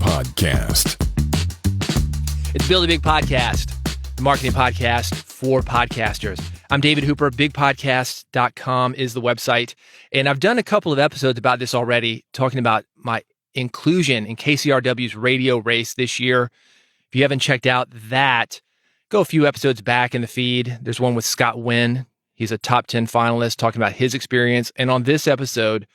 Podcast. It's Build a Big Podcast, the marketing podcast for podcasters. I'm David Hooper. BigPodcast.com is the website. And I've done a couple of episodes about this already, talking about my inclusion in KCRW's Radio Race this year. If you haven't checked out that, go a few episodes back in the feed. There's one with Scott Wynn. He's a top 10 finalist talking about his experience. And on this episode,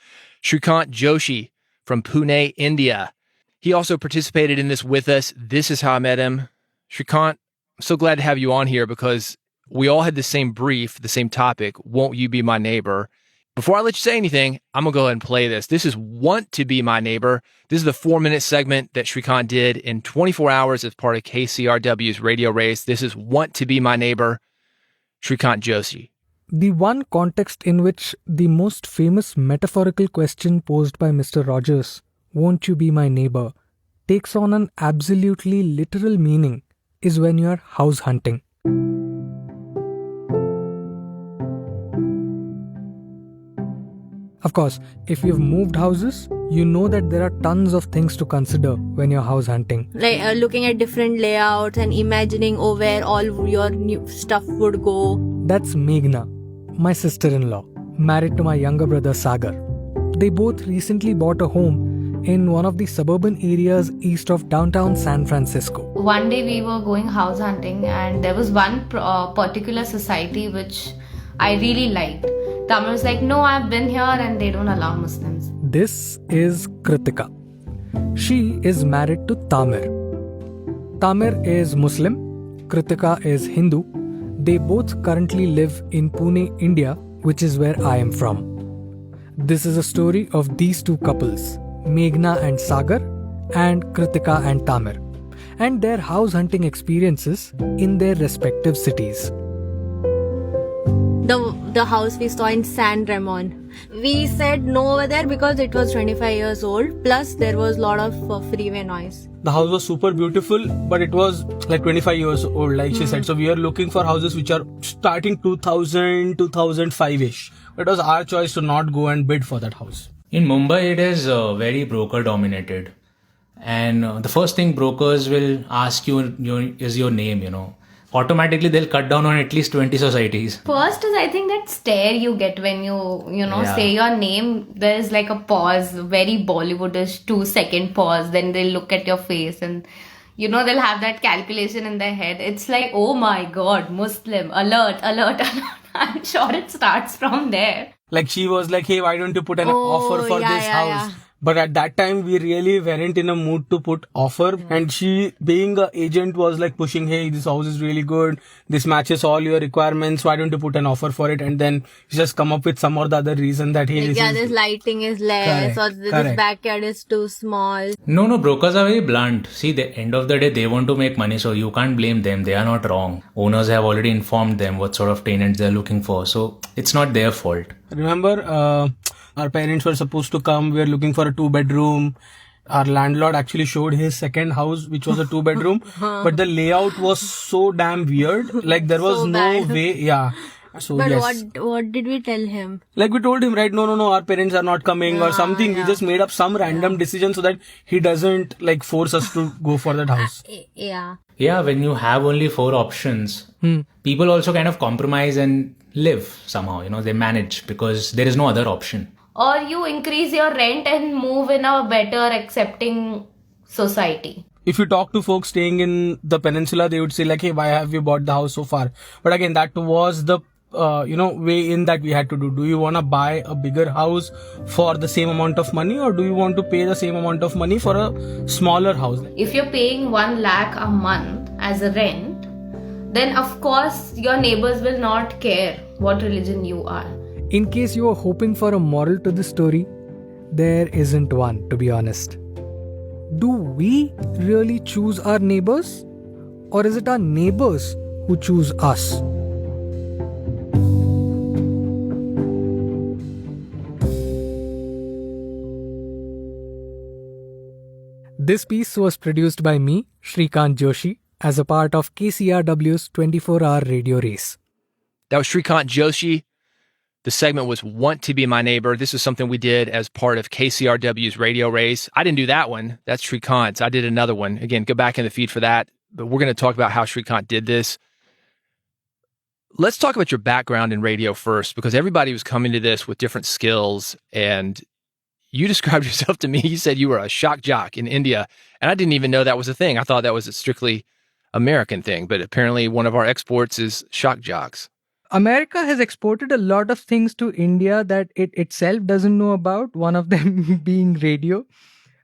Shrikant Joshi from Pune, India. He also participated in this with us. This is how I met him. Shikant, I'm so glad to have you on here because we all had the same brief, the same topic. Won't you be my neighbor? Before I let you say anything, I'm going to go ahead and play this. This is Want to Be My Neighbor. This is the 4-minute segment that Shrikant did in 24 hours as part of KCRW's Radio Race. This is Want to Be My Neighbor, Shrikant Joshi. The one context in which the most famous metaphorical question posed by Mr. Rogers, "Won't you be my neighbor?" takes on an absolutely literal meaning is when you are house hunting. Of course, if you've moved houses, you know that there are tons of things to consider when you're house hunting. Like looking at different layouts and imagining where all your new stuff would go. That's Meghna, my sister-in-law, married to my younger brother Sagar. They both recently bought a home in one of the suburban areas east of downtown San Francisco. One day we were going house hunting and there was one particular society which I really liked. Tamil was like, no, I've been here and they don't allow Muslims. This is Kritika. She is married to Tamir. Tamir is Muslim, Kritika is Hindu. They both currently live in Pune, India, which is where I am from. This is a story of these two couples, Meghna and Sagar, and Kritika and Tamir, and their house hunting experiences in their respective cities. The house we saw in San Ramon. We said no over there because it was 25 years old. Plus there was a lot of freeway noise. The house was super beautiful, but it was like 25 years old, like she said. So we are looking for houses which are starting 2000, 2005-ish. It was our choice to not go and bid for that house. In Mumbai, it is very broker dominated. And the first thing brokers will ask you is your name, Automatically, they'll cut down on at least 20 societies. First is, I think, that stare you get when you say your name. There's like a pause, very Bollywoodish 2-second pause. Then they'll look at your face and, they'll have that calculation in their head. It's like, oh my God, Muslim, alert. I'm sure it starts from there. Like she was like, hey, why don't you put an offer for this house? Yeah. But at that time, we really weren't in a mood to put offer. And she, being an agent, was like pushing, hey, this house is really good. This matches all your requirements. Why don't you put an offer for it? And then she just come up with some or the other reason that, hey, this lighting is less or this backyard is too small. No, brokers are very blunt. See, the end of the day, they want to make money. So you can't blame them. They are not wrong. Owners have already informed them what sort of tenants they're looking for. So it's not their fault. Remember, our parents were supposed to come. We were looking for a 2-bedroom. Our landlord actually showed his second house, which was a 2-bedroom. But the layout was so damn weird. Like there was no way. Yeah. So, but yes. what did we tell him? Like we told him, right? No, our parents are not coming or something. Yeah. We just made up some random decision so that he doesn't force us to go for that house. Yeah. Yeah, when you have only 4 options, people also kind of compromise and live somehow. They manage because there is no other option. Or you increase your rent and move in a better accepting society. If you talk to folks staying in the peninsula, they would say like, hey, why have you bought the house so far? But again, that was the way in that we had to do. Do you want to buy a bigger house for the same amount of money, or do you want to pay the same amount of money for a smaller house? If you're paying 1 lakh a month as a rent, then of course your neighbors will not care what religion you are. In case you are hoping for a moral to the story, there isn't one, to be honest. Do we really choose our neighbors? Or is it our neighbors who choose us? This piece was produced by me, Shrikant Joshi, as a part of KCRW's 24-hour radio race. That was Shrikant Joshi. The segment was Want to Be My Neighbor. This is something we did as part of KCRW's Radio Race. I didn't do that one. That's Shrikant's. I did another one. Again, go back in the feed for that. But we're going to talk about how Shrikant did this. Let's talk about your background in radio first, because everybody was coming to this with different skills. And you described yourself to me. You said you were a shock jock in India. And I didn't even know that was a thing. I thought that was a strictly American thing. But apparently one of our exports is shock jocks. America has exported a lot of things to India that it itself doesn't know about, one of them being radio.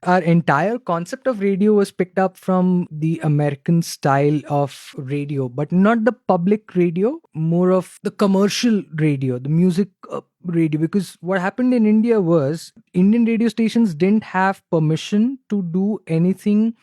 Our entire concept of radio was picked up from the American style of radio, but not the public radio, more of the commercial radio, the music radio. Because what happened in India was Indian radio stations didn't have permission to do anything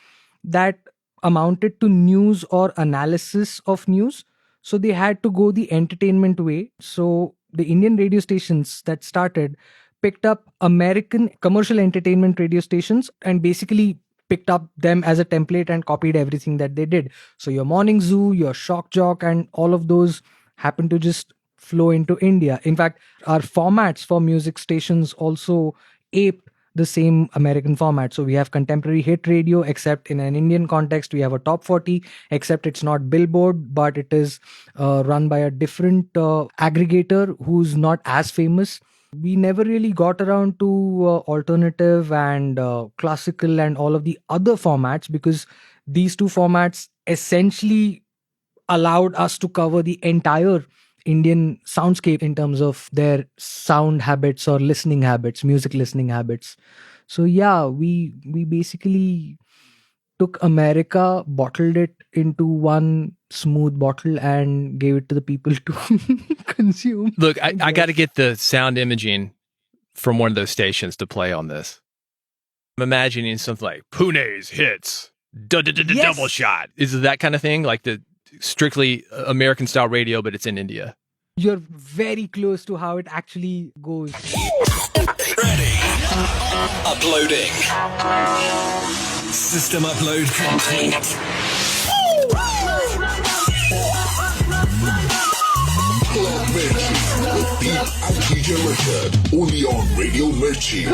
that amounted to news or analysis of news. So they had to go the entertainment way. So the Indian radio stations that started picked up American commercial entertainment radio stations and basically picked up them as a template and copied everything that they did. So your Morning Zoo, your Shock Jock, and all of those happened to just flow into India. In fact, our formats for music stations also aped the same American format. So we have contemporary hit radio, except in an Indian context, we have a top 40, except it's not Billboard, but it is run by a different aggregator who's not as famous. We never really got around to alternative and classical and all of the other formats, because these two formats essentially allowed us to cover the entire Indian soundscape in terms of their sound habits or listening habits, music listening habits. So yeah, we basically took America, bottled it into one smooth bottle and gave it to the people to consume. Look, I got to get the sound imaging from one of those stations to play on this. I'm imagining something like Pune's hits, double shot. Is it that kind of thing? Like the strictly American style radio, but it's in India. You're very close to how it actually goes. Ready. Uploading. System upload complete. Only on Radio Mirchi.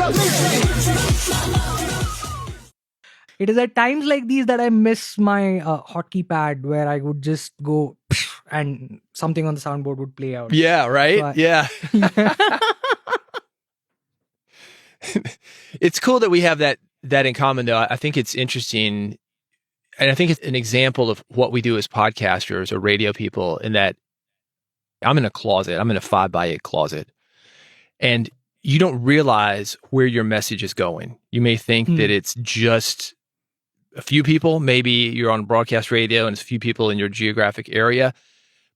It is at times like these that I miss my hotkey pad, where I would just go and something on the soundboard would play out. Yeah, right? Yeah. It's cool that we have that in common, though. I think it's interesting, and I think it's an example of what we do as podcasters or radio people, in that I'm in a closet. I'm in a 5x8 closet. And you don't realize where your message is going. You may think that it's just a few people. Maybe you're on broadcast radio and it's a few people in your geographic area.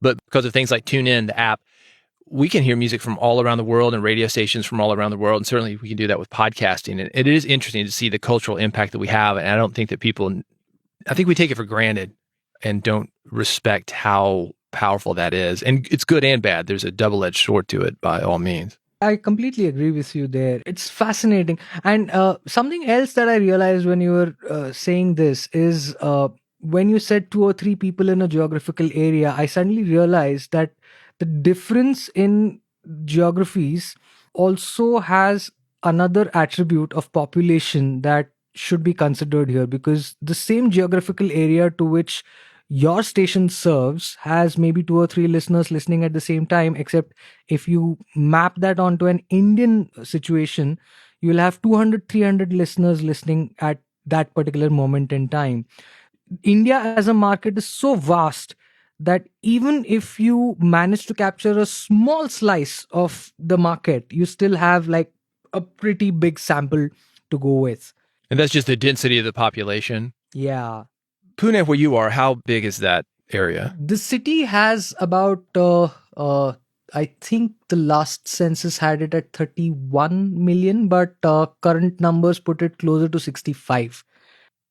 But because of things like TuneIn, the app, we can hear music from all around the world and radio stations from all around the world. And certainly we can do that with podcasting. And it is interesting to see the cultural impact that we have. And I don't think that I think we take it for granted and don't respect how powerful that is. And it's good and bad. There's a double-edged sword to it by all means. I completely agree with you there. It's fascinating. And something else that I realized when you were saying this is when you said 2 or 3 people in a geographical area, I suddenly realized that the difference in geographies also has another attribute of population that should be considered here, because the same geographical area to which your station serves has maybe 2 or 3 listeners listening at the same time, except if you map that onto an Indian situation, you'll have 200, 300 listeners listening at that particular moment in time. India as a market is so vast that even if you manage to capture a small slice of the market, you still have like a pretty big sample to go with. And that's just the density of the population. Yeah. Pune, where you are, how big is that area? The city has about, I think the last census had it at 31 million, but current numbers put it closer to 65.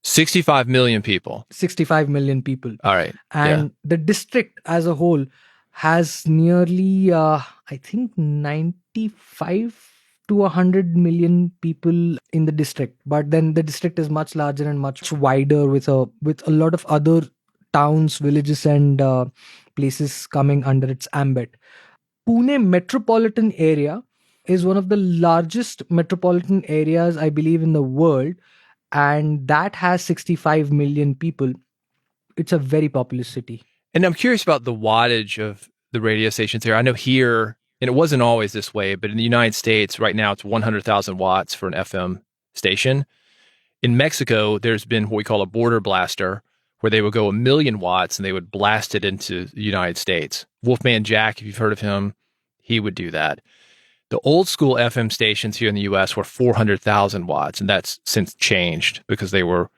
65 million people. 65 million people. All right. And the district as a whole has nearly, I think, 95 to 100 million people in the district. But then the district is much larger and much wider with a lot of other towns, villages, and places coming under its ambit. Pune metropolitan area is one of the largest metropolitan areas, I believe, in the world. And that has 65 million people. It's a very populous city. And I'm curious about the wattage of the radio stations here. I know here, and it wasn't always this way, but in the United States, right now, it's 100,000 watts for an FM station. In Mexico, there's been what we call a border blaster, where they would go 1 million watts and they would blast it into the United States. Wolfman Jack, if you've heard of him, he would do that. The old school FM stations here in the US were 400,000 watts, and that's since changed because they were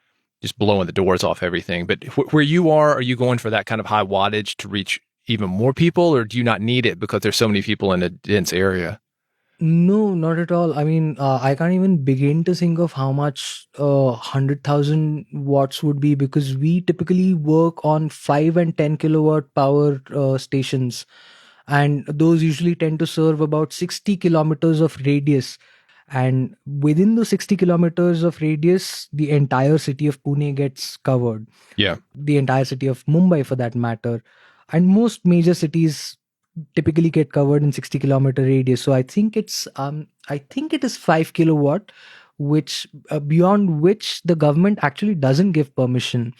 just blowing the doors off everything. But where you are you going for that kind of high wattage to reach even more people, or do you not need it because there's so many people in a dense area? No, not at all. I mean, I can't even begin to think of how much 100,000 watts would be, because we typically work on 5 and 10 kilowatt power stations. And those usually tend to serve about 60 kilometers of radius. And within the 60 kilometers of radius, the entire city of Pune gets covered. Yeah. The entire city of Mumbai, for that matter. And most major cities typically get covered in 60 kilometer radius. So I think it is 5 kilowatt, which beyond which the government actually doesn't give permission.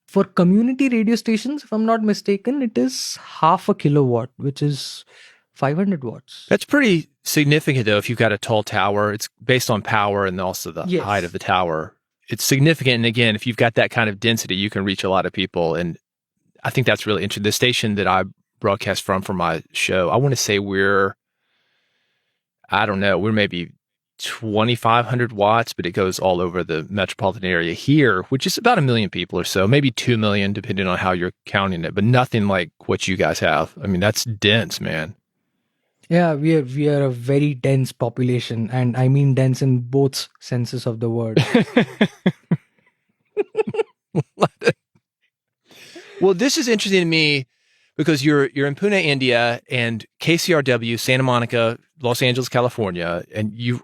For community radio stations, if I'm not mistaken, it is half a kilowatt, which is 500 watts. That's pretty significant, though, if you've got a tall tower. It's based on power and also the Yes. height of the tower. It's significant. And again, if you've got that kind of density, you can reach a lot of people. And I think that's really interesting. The station that I broadcast from for my show, I want to say we're maybe 2,500 watts, but it goes all over the metropolitan area here, which is about 1 million people or so, maybe 2 million, depending on how you're counting it, but nothing like what you guys have. I mean, that's dense, man. Yeah, we are a very dense population, and I mean dense in both senses of the word. Well, this is interesting to me because you're in Pune, India, and KCRW, Santa Monica, Los Angeles, California, and you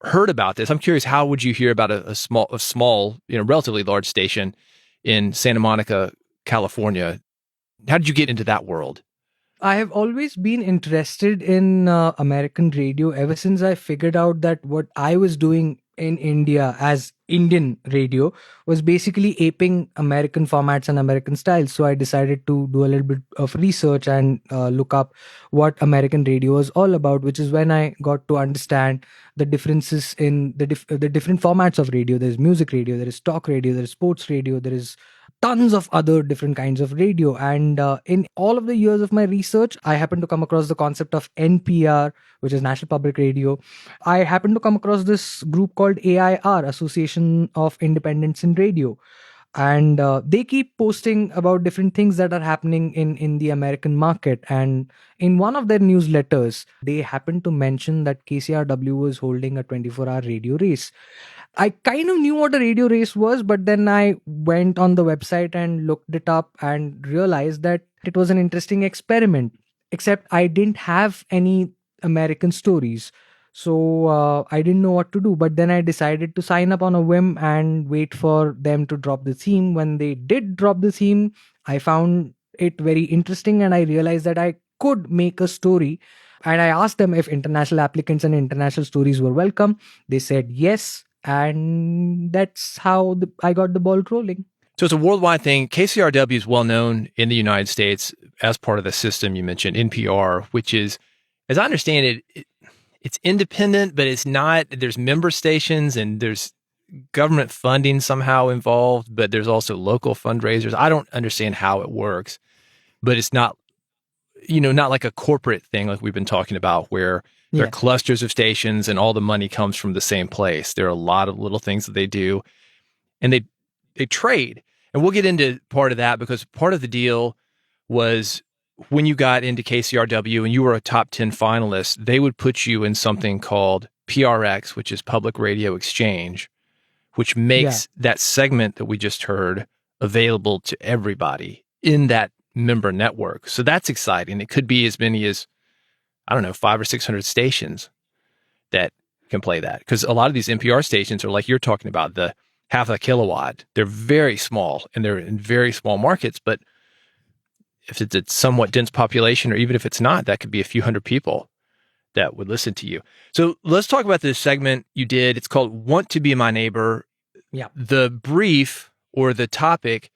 heard about this. I'm curious, how would you hear about a small, relatively large station in Santa Monica, California? How did you get into that world? I have always been interested in American radio ever since I figured out that what I was doing in India as Indian radio was basically aping American formats and American styles. So I decided to do a little bit of research and look up what American radio was all about, which is when I got to understand the differences in the different formats of radio. There's music radio, there is talk radio, there is sports radio, there is tons of other different kinds of radio. And in all of the years of my research, I happened to come across the concept of NPR, which is National Public Radio. I happened to come across this group called AIR, Association of Independents in Radio. And they keep posting about different things that are happening in the American market. And in one of their newsletters, they happened to mention that KCRW was holding a 24-hour radio race. I kind of knew what a radio race was, but then I went on the website and looked it up and realized that it was an interesting experiment, except I didn't have any American stories. So I didn't know what to do. But then I decided to sign up on a whim and wait for them to drop the theme. When they did drop the theme, I found it very interesting and I realized that I could make a story. And I asked them if international applicants and international stories were welcome. They said yes. And that's how I got the ball rolling. So it's a worldwide thing. KCRW is well known in the United States as part of the system you mentioned, NPR, which is, as I understand it, it's independent, but it's not. There's member stations and there's government funding somehow involved, but there's also local fundraisers. I don't understand how it works, but it's not, not like a corporate thing like we've been talking about where there are clusters of stations and all the money comes from the same place. There are a lot of little things that they do and they trade. And we'll get into part of that because part of the deal was when you got into KCRW and you were a top 10 finalist, they would put you in something called PRX, which is Public Radio Exchange, which makes that segment that we just heard available to everybody in that member network. So that's exciting. It could be as many as, 500 or 600 stations that can play that. Because a lot of these NPR stations are like you're talking about, the half a kilowatt. They're very small and they're in very small markets, but if it's a somewhat dense population, or even if it's not, that could be a few hundred people that would listen to you. So let's talk about this segment you did. It's called Want to Be My Neighbor. Yeah. The brief or the topic,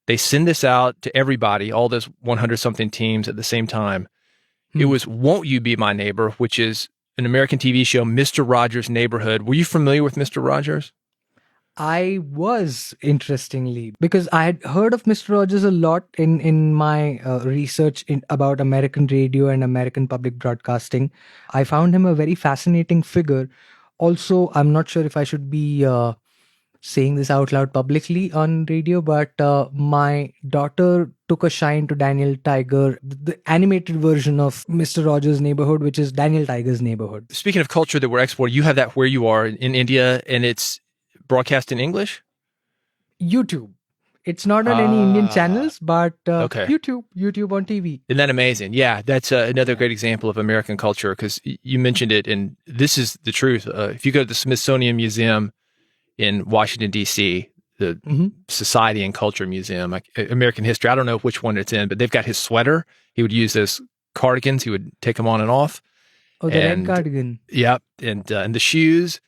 they send this out to everybody, all those 100 something teams at the same time. It was Won't You Be My Neighbor, which is an American TV show, Mr. Rogers' Neighborhood. Were you familiar with Mr. Rogers? I was, interestingly, because I had heard of Mr. Rogers a lot in my research about American radio and American public broadcasting. I found him a very fascinating figure. Also, I'm not sure if I should be saying this out loud publicly on radio, but my daughter took a shine to Daniel Tiger, the animated version of Mr. Rogers' Neighborhood, which is Daniel Tiger's Neighborhood. Speaking of culture that we're exporting, you have that where you are in India, and it's broadcast in English? YouTube. It's not on any Indian channels, but okay. YouTube on TV. Isn't that amazing? Yeah, that's another great example of American culture, because you mentioned it, and this is the truth. If you go to the Smithsonian Museum in Washington, D.C., the Society and Culture Museum, American History, I don't know which one it's in, but they've got his sweater. He would use those cardigans. He would take them on and off. Oh, the red cardigan. Yep, and the shoes.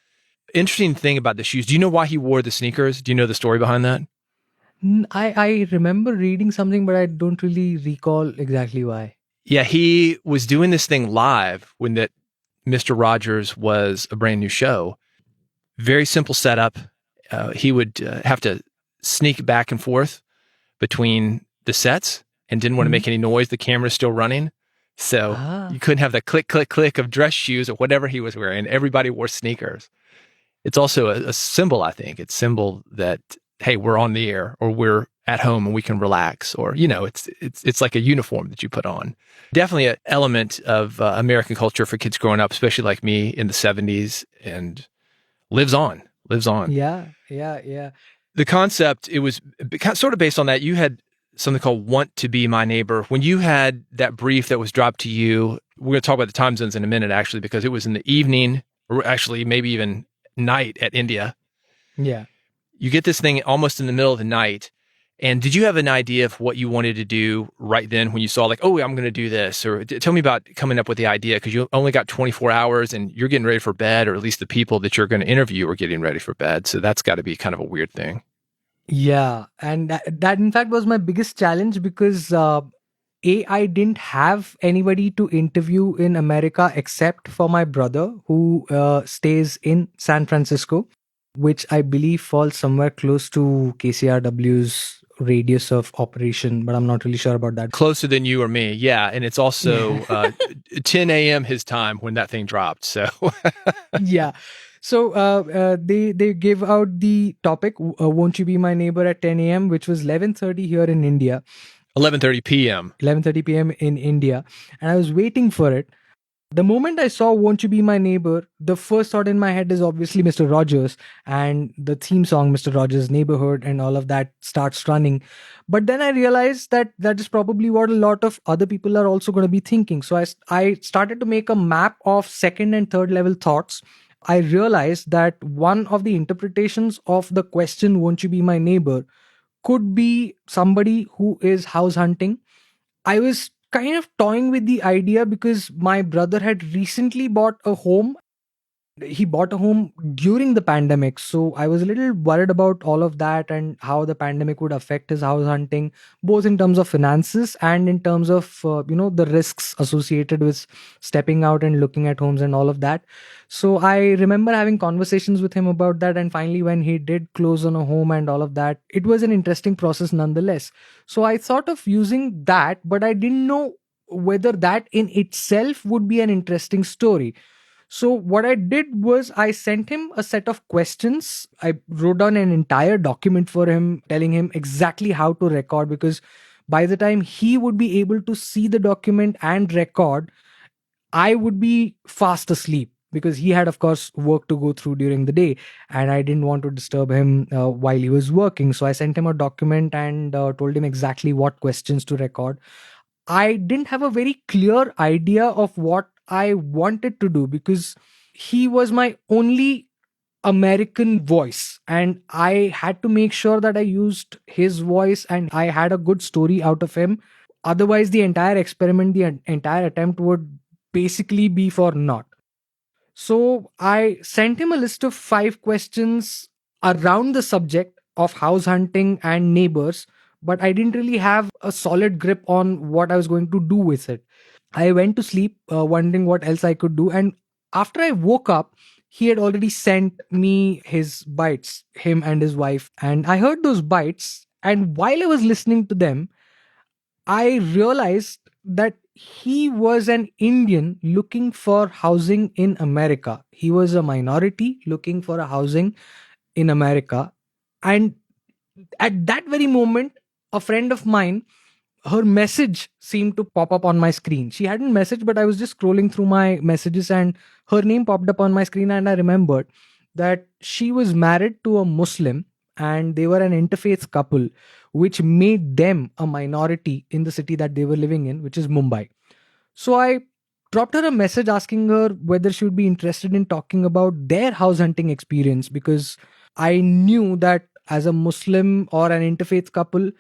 Interesting thing about the shoes. Do you know why he wore the sneakers? Do you know the story behind that? I remember reading something, but I don't really recall exactly why. Yeah, he was doing this thing live when that Mr. Rogers was a brand new show. Very simple setup. He would have to sneak back and forth between the sets and didn't want to make any noise. The camera's still running. So you couldn't have the click, click, click of dress shoes or whatever he was wearing. Everybody wore sneakers. It's also a symbol, I think. It's a symbol that, hey, we're on the air, or we're at home and we can relax, or, it's like a uniform that you put on. Definitely an element of American culture for kids growing up, especially like me in the 70s, and lives on. Yeah. The concept, it was sort of based on that. You had something called Want to Be My Neighbor. When you had that brief that was dropped to you, we're going to talk about the time zones in a minute, actually, because it was in the evening, or actually maybe even night at India. Yeah. You get this thing almost in the middle of the night. And did you have an idea of what you wanted to do right then when you saw like, oh, I'm going to do this? Or tell me about coming up with the idea, because you only got 24 hours and you're getting ready for bed, or at least the people that you're going to interview are getting ready for bed. So that's got to be kind of a weird thing. Yeah. And that in fact was my biggest challenge, because I didn't have anybody to interview in America except for my brother, who stays in San Francisco, which I believe falls somewhere close to KCRW's radius of operation, but I'm not really sure about that. Closer than you or me, yeah. And it's also 10 a.m. his time when that thing dropped. So yeah. So they gave out the topic, Won't You Be My Neighbor, at 10 a.m., which was 11:30 here in India. 11:30 p.m. 11:30 p.m. in India. And I was waiting for it. The moment I saw Won't You Be My Neighbor, the first thought in my head is obviously Mr. Rogers, and the theme song, Mr. Rogers' Neighborhood, and all of that starts running. But then I realized that that is probably what a lot of other people are also going to be thinking. So I started to make a map of second and third level thoughts. I realized that one of the interpretations of the question, Won't You Be My Neighbor, could be somebody who is house hunting. I was kind of toying with the idea because my brother had recently bought a home. He bought a home during the pandemic. So I was a little worried about all of that and how the pandemic would affect his house hunting, both in terms of finances and in terms of, the risks associated with stepping out and looking at homes and all of that. So I remember having conversations with him about that. And finally, when he did close on a home and all of that, it was an interesting process nonetheless. So I thought of using that, but I didn't know whether that in itself would be an interesting story. So what I did was I sent him a set of questions. I wrote down an entire document for him, telling him exactly how to record, because by the time he would be able to see the document and record, I would be fast asleep, because he had, of course, work to go through during the day, and I didn't want to disturb him while he was working. So I sent him a document and told him exactly what questions to record. I didn't have a very clear idea of what I wanted to do, because he was my only American voice, and I had to make sure that I used his voice and I had a good story out of him. Otherwise, the entire experiment, the entire attempt would basically be for naught. So I sent him a list of 5 questions around the subject of house hunting and neighbors, but I didn't really have a solid grip on what I was going to do with it. I went to sleep wondering what else I could do. And after I woke up, he had already sent me his bites, him and his wife. And I heard those bites. And while I was listening to them, I realized that he was an Indian looking for housing in America. He was a minority looking for a housing in America. And at that very moment, a friend of mine, her message seemed to pop up on my screen. She hadn't messaged, but I was just scrolling through my messages and her name popped up on my screen. And I remembered that she was married to a Muslim and they were an interfaith couple, which made them a minority in the city that they were living in, which is Mumbai. So I dropped her a message asking her whether she would be interested in talking about their house hunting experience, because I knew that as a Muslim or an interfaith couple,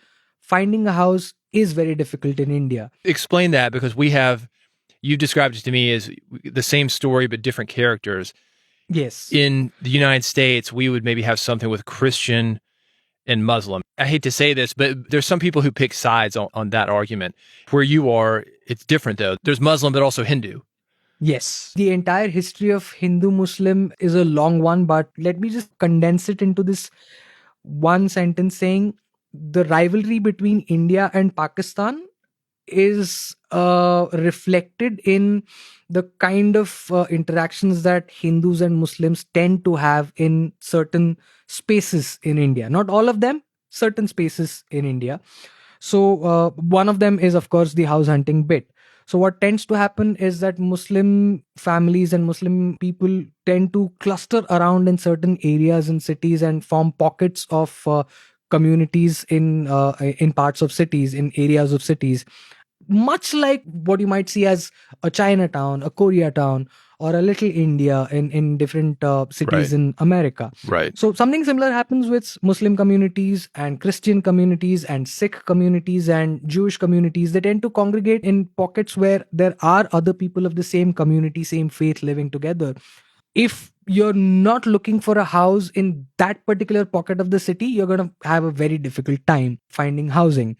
finding a house is very difficult in India. Explain that, because you described it to me as the same story but different characters. Yes. In the United States, we would maybe have something with Christian and Muslim. I hate to say this, but there's some people who pick sides on that argument. Where you are, it's different though. There's Muslim, but also Hindu. Yes. The entire history of Hindu-Muslim is a long one, but let me just condense it into this one sentence saying the rivalry between India and Pakistan is reflected in the kind of interactions that Hindus and Muslims tend to have in certain spaces in India. Not all of them, certain spaces in India. So one of them is, of course, the house hunting bit. So what tends to happen is that Muslim families and Muslim people tend to cluster around in certain areas in cities and form pockets of communities in parts of cities, in areas of cities, much like what you might see as a Chinatown, a Koreatown, or a little India in different cities Right. in America. Right. So something similar happens with Muslim communities and Christian communities and Sikh communities and Jewish communities. They tend to congregate in pockets where there are other people of the same community, same faith living together. If you're not looking for a house in that particular pocket of the city, you're going to have a very difficult time finding housing.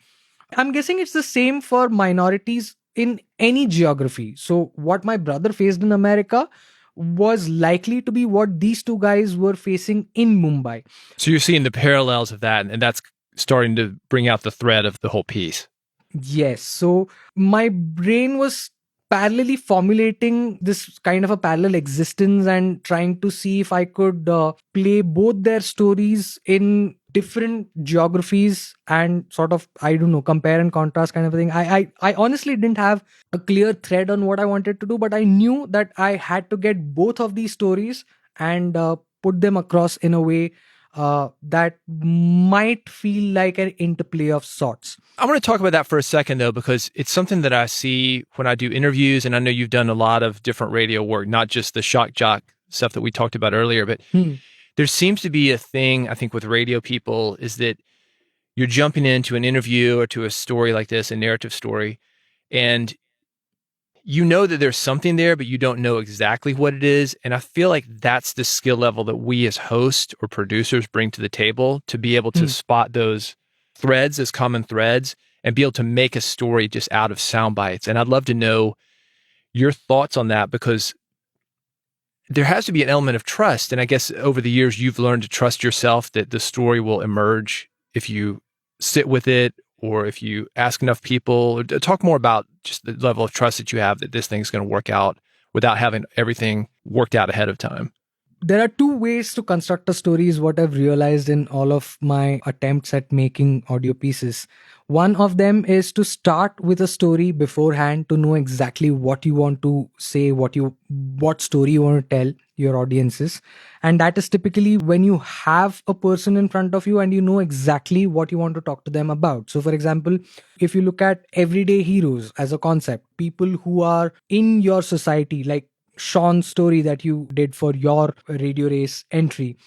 I'm guessing it's the same for minorities in any geography. So what my brother faced in America was likely to be what these two guys were facing in Mumbai. So you're seeing the parallels of that, and that's starting to bring out the thread of the whole piece. Yes. So my brain was parallelly formulating this kind of a parallel existence and trying to see if I could play both their stories in different geographies and sort of, I don't know, compare and contrast kind of a thing. I honestly didn't have a clear thread on what I wanted to do, but I knew that I had to get both of these stories and put them across in a way that might feel like an interplay of sorts. I want to talk about that for a second, though, because it's something that I see when I do interviews, and I know you've done a lot of different radio work, not just the shock jock stuff that we talked about earlier, but there seems to be a thing, I think, with radio people is that you're jumping into an interview or to a story like this, a narrative story, and you know that there's something there, but you don't know exactly what it is. And I feel like that's the skill level that we as hosts or producers bring to the table, to be able to spot those threads as common threads and be able to make a story just out of sound bites. And I'd love to know your thoughts on that, because there has to be an element of trust. And I guess over the years, you've learned to trust yourself that the story will emerge if you sit with it, or if you ask enough people. Talk more about just the level of trust that you have that this thing's going to work out without having everything worked out ahead of time. There are two ways to construct a story, is what I've realized in all of my attempts at making audio pieces. One of them is to start with a story beforehand, to know exactly what you want to say, what story you want to tell your audiences. And that is typically when you have a person in front of you and you know exactly what you want to talk to them about. So for example, if you look at everyday heroes as a concept, people who are in your society, like Sean's story that you did for your Radio Race entry,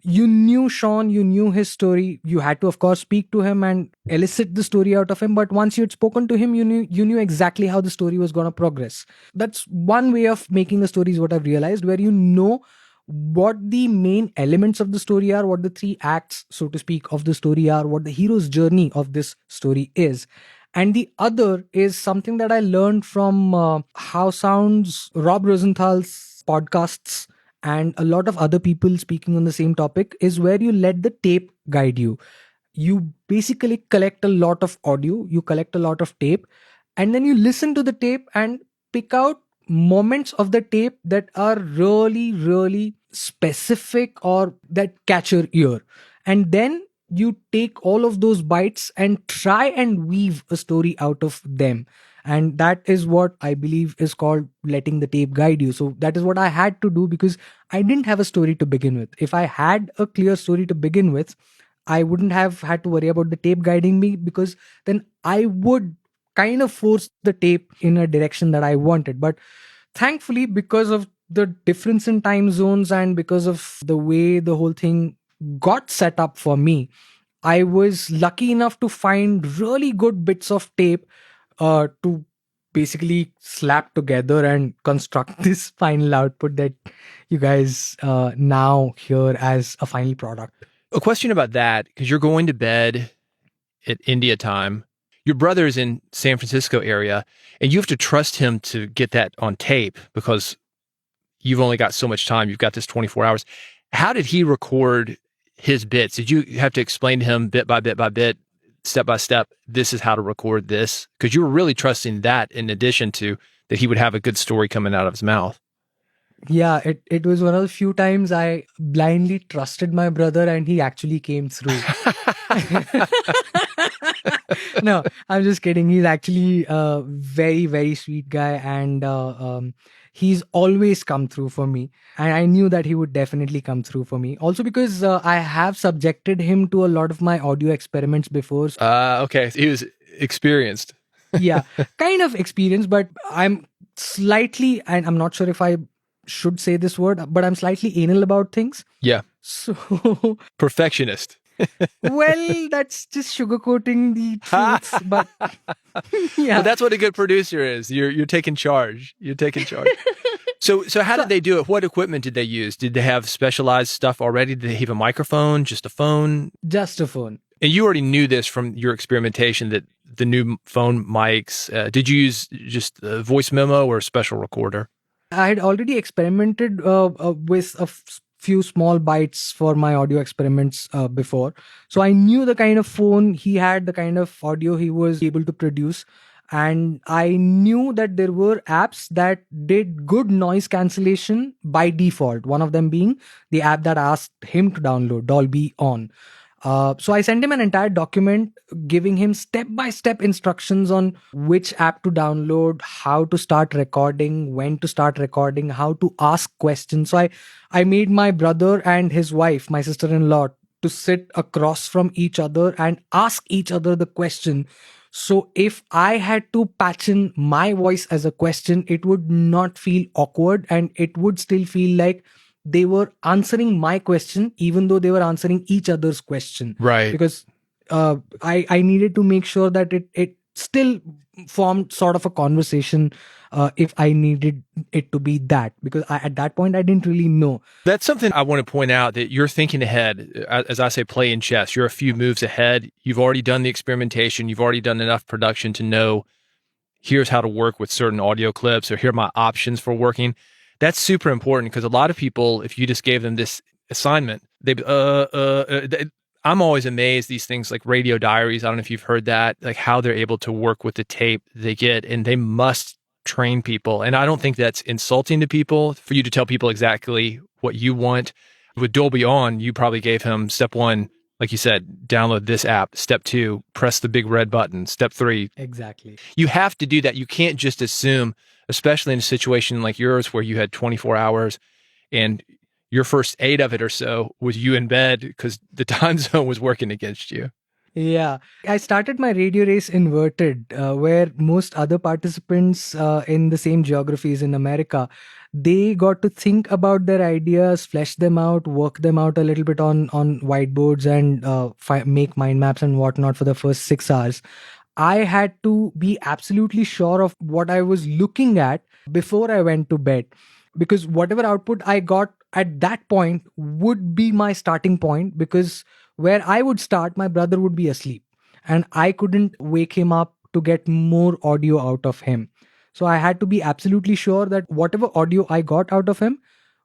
you knew Sean, you knew his story. You had to, of course, speak to him and elicit the story out of him. But once you had spoken to him, you knew exactly how the story was going to progress. That's one way of making a story, is what I've realized, where you know what the main elements of the story are, what the three acts, so to speak, of the story are, what the hero's journey of this story is. And the other is something that I learned from How Sounds, Rob Rosenthal's podcasts, and a lot of other people speaking on the same topic, is where you let the tape guide you. You basically collect a lot of audio, you collect a lot of tape, and then you listen to the tape and pick out moments of the tape that are really, really specific or that catch your ear. And then you take all of those bites and try and weave a story out of them. And that is what I believe is called letting the tape guide you. So that is what I had to do, because I didn't have a story to begin with. If I had a clear story to begin with, I wouldn't have had to worry about the tape guiding me, because then I would kind of force the tape in a direction that I wanted. But thankfully, because of the difference in time zones and because of the way the whole thing got set up for me, I was lucky enough to find really good bits of tape to basically slap together and construct this final output that you guys now hear as a final product. A question about that, because you're going to bed at India time. Your brother's in San Francisco area, and you have to trust him to get that on tape because you've only got so much time. You've got this 24 hours. How did he record his bits? Did you have to explain to him bit by bit by bit, step by step, this is how to record this? Because you were really trusting that, in addition to that he would have a good story coming out of his mouth. Yeah, it was one of the few times I blindly trusted my brother and he actually came through. No, I'm just kidding. He's actually a very, very sweet guy, and he's always come through for me. And I knew that he would definitely come through for me. Also because I have subjected him to a lot of my audio experiments before. Okay. He was experienced. Yeah, kind of experienced, but I'm slightly, and I'm not sure if I should say this word, but I'm slightly anal about things. Yeah. So Perfectionist. well, that's just sugarcoating the truth, but yeah. Well, that's what a good producer is. You're taking charge. You're taking charge. So how did they do it? What equipment did they use? Did they have specialized stuff already? Did they have a microphone, just a phone? Just a phone. And you already knew this from your experimentation, that the new phone mics, did you use just a voice memo or a special recorder? I had already experimented with a few small bites for my audio experiments before. So I knew the kind of phone he had, the kind of audio he was able to produce. And I knew that there were apps that did good noise cancellation by default. One of them being the app that I asked him to download, Dolby On. So I sent him an entire document giving him step-by-step instructions on which app to download, how to start recording, when to start recording, how to ask questions. So I made my brother and his wife, my sister-in-law, to sit across from each other and ask each other the question. So if I had to patch in my voice as a question, it would not feel awkward and it would still feel like they were answering my question, even though they were answering each other's question. Right. Because I needed to make sure that it still formed sort of a conversation if I needed it to be that. Because at that point, I didn't really know. That's something I want to point out, that you're thinking ahead. As I say, play in chess. You're a few moves ahead. You've already done the experimentation. You've already done enough production to know, here's how to work with certain audio clips, or here are my options for working. That's super important, because a lot of people, if you just gave them this assignment, I'm always amazed, these things like radio diaries. I don't know if you've heard that, like how they're able to work with the tape they get, and they must train people. And I don't think that's insulting to people for you to tell people exactly what you want. With Dolby On, you probably gave him step 1, like you said, download this app. Step 2, press the big red button. Step 3. Exactly. You have to do that. You can't just assume, especially in a situation like yours where you had 24 hours and your first 8 of it or so was you in bed because the time zone was working against you. Yeah. I started my radio race inverted, where most other participants in the same geographies in America, They got to think about their ideas, flesh them out, work them out a little bit on whiteboards and make mind maps and whatnot for the first 6 hours. I had to be absolutely sure of what I was looking at before I went to bed, because whatever output I got at that point would be my starting point, because where I would start, my brother would be asleep and I couldn't wake him up to get more audio out of him. So I had to be absolutely sure that whatever audio I got out of him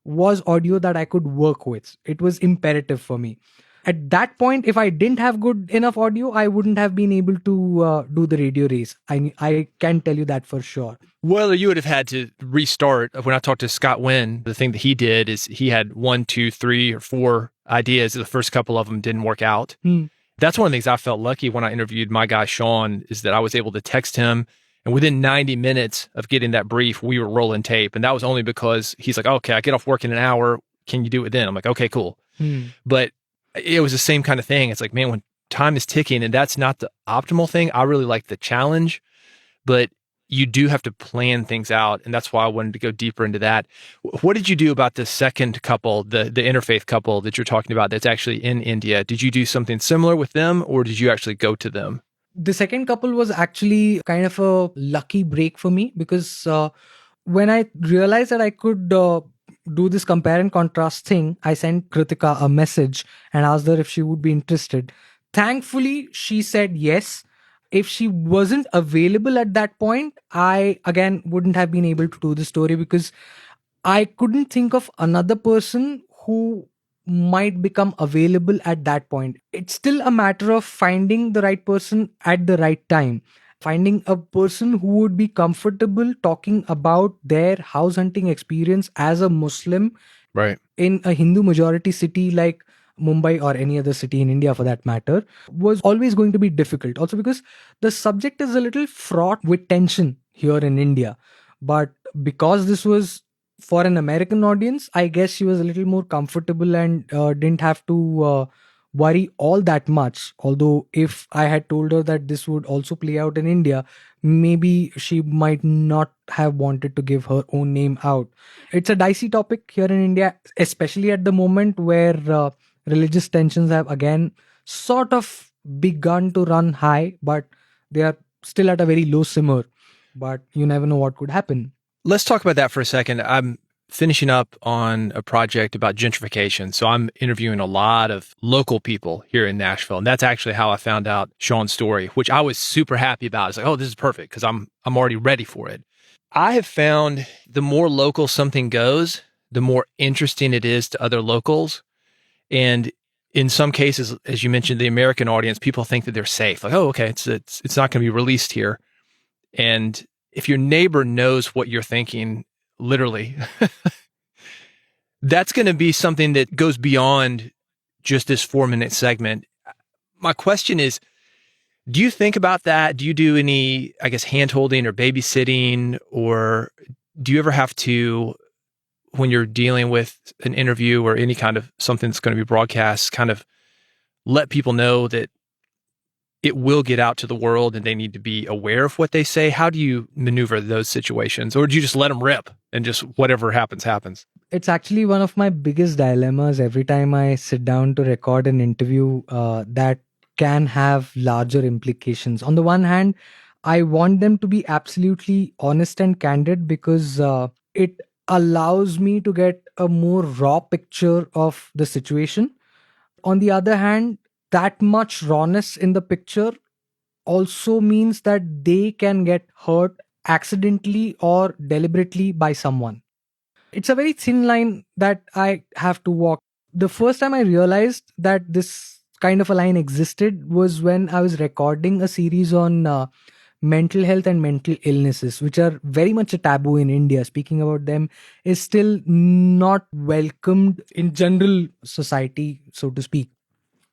was audio that I could work with. It was imperative for me. At that point, if I didn't have good enough audio, I wouldn't have been able to do the radio race. I can tell you that for sure. Well, you would have had to restart. When I talked to Scott Wynn, the thing that he did is he had 1, 2, 3, or 4 ideas. The first couple of them didn't work out. That's one of the things I felt lucky when I interviewed my guy, Sean, is that I was able to text him. And within 90 minutes of getting that brief, we were rolling tape. And that was only because he's like, okay, I get off work in an hour. Can you do it then? I'm like, okay, cool. But it was the same kind of thing. It's like, man, when time is ticking, and that's not the optimal thing. I really like the challenge, but you do have to plan things out. And that's why I wanted to go deeper into that. What did you do about the second couple, the interfaith couple that you're talking about that's actually in India? Did you do something similar with them, or did you actually go to them? The second couple was actually kind of a lucky break for me, because when I realized that I could do this compare and contrast thing, I sent Kritika a message and asked her if she would be interested. Thankfully, she said yes. If she wasn't available at that point, I again wouldn't have been able to do the story, because I couldn't think of another person who might become available at that point. It's still a matter of finding the right person at the right time. Finding a person who would be comfortable talking about their house hunting experience as a Muslim, right, in a Hindu majority city like Mumbai or any other city in India for that matter, was always going to be difficult. Also because the subject is a little fraught with tension here in India. But because this was for an American audience, I guess she was a little more comfortable and didn't have to worry all that much. Although if I had told her that this would also play out in India, maybe she might not have wanted to give her own name out. It's a dicey topic here in India, especially at the moment where religious tensions have again sort of begun to run high, but they are still at a very low simmer. But you never know what could happen. Let's talk about that for a second. I'm finishing up on a project about gentrification. So I'm interviewing a lot of local people here in Nashville. And that's actually how I found out Sean's story, which I was super happy about. It's like, oh, this is perfect because I'm already ready for it. I have found the more local something goes, the more interesting it is to other locals. And in some cases, as you mentioned, the American audience, people think that they're safe. Like, oh, okay, it's not going to be released here. And if your neighbor knows what you're thinking, literally, that's going to be something that goes beyond just this 4-minute segment. My question is, do you think about that? Do you do any, I guess, hand-holding or babysitting, or do you ever have to, when you're dealing with an interview or any kind of something that's going to be broadcast, kind of let people know that it will get out to the world and they need to be aware of what they say? How do you maneuver those situations? Or do you just let them rip and just whatever happens, happens? It's actually one of my biggest dilemmas every time I sit down to record an interview that can have larger implications. On the one hand, I want them to be absolutely honest and candid because it allows me to get a more raw picture of the situation. On the other hand, that much rawness in the picture also means that they can get hurt accidentally or deliberately by someone. It's a very thin line that I have to walk. The first time I realized that this kind of a line existed was when I was recording a series on mental health and mental illnesses, which are very much a taboo in India. Speaking about them is still not welcomed in general society, so to speak.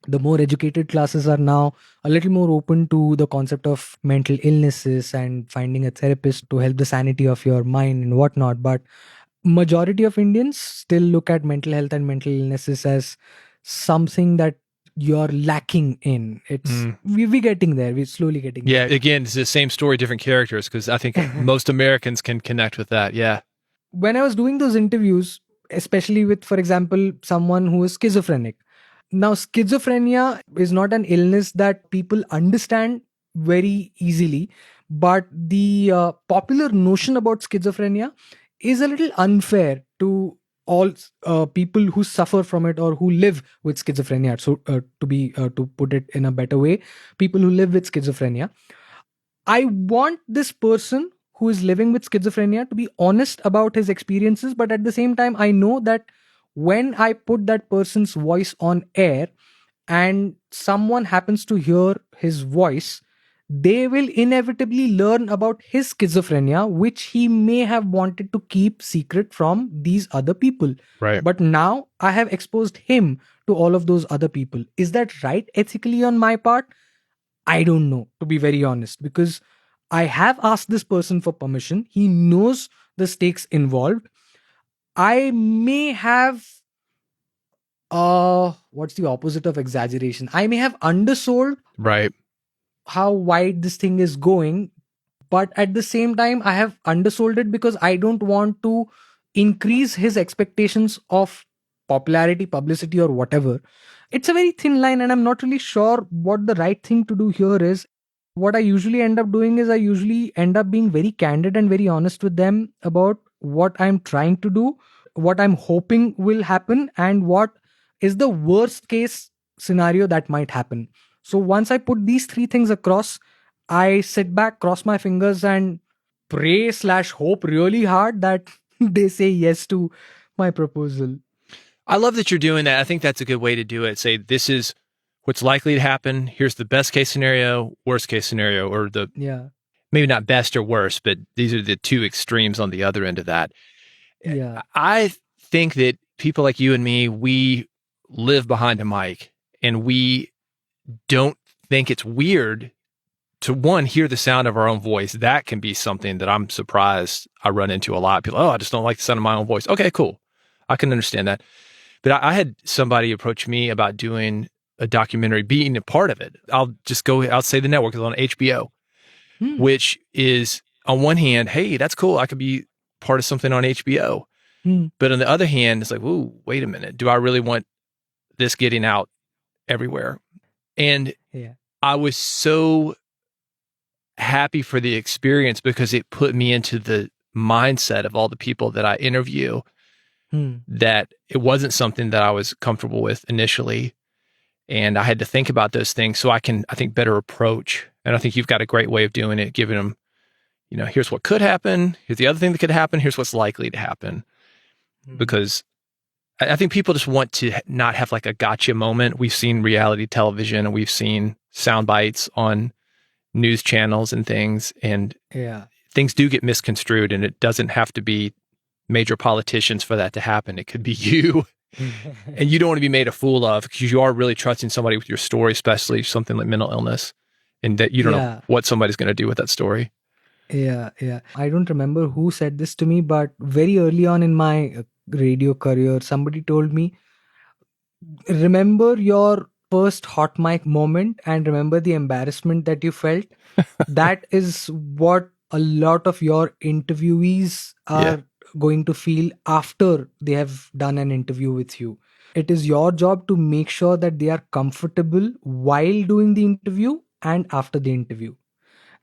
The more educated classes are now a little more open to the concept of mental illnesses and finding a therapist to help the sanity of your mind and whatnot. But majority of Indians still look at mental health and mental illnesses as something that you're lacking in. We're getting there. We're slowly getting there. Yeah, again, it's the same story, different characters, because I think most Americans can connect with that. Yeah. when I was doing those interviews, especially with, for example, someone who is schizophrenic. Now, schizophrenia is not an illness that people understand very easily, but the popular notion about schizophrenia is a little unfair to all people who suffer from it or who live with schizophrenia. So, to put it in a better way, people who live with schizophrenia. I want this person who is living with schizophrenia to be honest about his experiences, but at the same time, I know that when I put that person's voice on air and someone happens to hear his voice, they will inevitably learn about his schizophrenia, which he may have wanted to keep secret from these other people. Right. But now I have exposed him to all of those other people. Is that right ethically on my part? I don't know, to be very honest, because I have asked this person for permission. He knows the stakes involved. I may have, what's the opposite of exaggeration? I may have undersold Right. how wide this thing is going, but at the same time, I have undersold it because I don't want to increase his expectations of popularity, publicity, or whatever. It's a very thin line, and I'm not really sure what the right thing to do here is. What I usually end up doing is I usually end up being very candid and very honest with them about what I'm trying to do, what I'm hoping will happen, and what is the worst case scenario that might happen. So once I put these three things across, I sit back, cross my fingers, and pray/hope really hard that they say yes to my proposal. I love that you're doing that. I think that's a good way to do it. Say, this is what's likely to happen. Here's the best case scenario, worst case scenario, or the maybe not best or worst, but these are the two extremes on the other end of that. Yeah. I think that people like you and me, we live behind a mic and we don't think it's weird to, one, hear the sound of our own voice. That can be something that I'm surprised I run into a lot. People, I just don't like the sound of my own voice. Okay, cool. I can understand that. But I had somebody approach me about doing a documentary, being a part of it. I'll say the network is on HBO, which is on one hand, hey, that's cool. I could be part of something on HBO. But on the other hand, it's like, whoa, wait a minute. Do I really want this getting out everywhere? And I was so happy for the experience because it put me into the mindset of all the people that I interview, that it wasn't something that I was comfortable with initially. And I had to think about those things so I think, better approach. And I think you've got a great way of doing it, giving them, here's what could happen. Here's the other thing that could happen. Here's what's likely to happen. Because I think people just want to not have like a gotcha moment. We've seen reality television and we've seen sound bites on news channels and things. And things do get misconstrued, and it doesn't have to be major politicians for that to happen. It could be you. And you don't want to be made a fool of because you are really trusting somebody with your story, especially something like mental illness, and that you don't know what somebody's going to do with that story. Yeah. I don't remember who said this to me, but very early on in my radio career, somebody told me, remember your first hot mic moment and remember the embarrassment that you felt. That is what a lot of your interviewees are going to feel after they have done an interview with you. It is your job to make sure that they are comfortable while doing the interview and after the interview.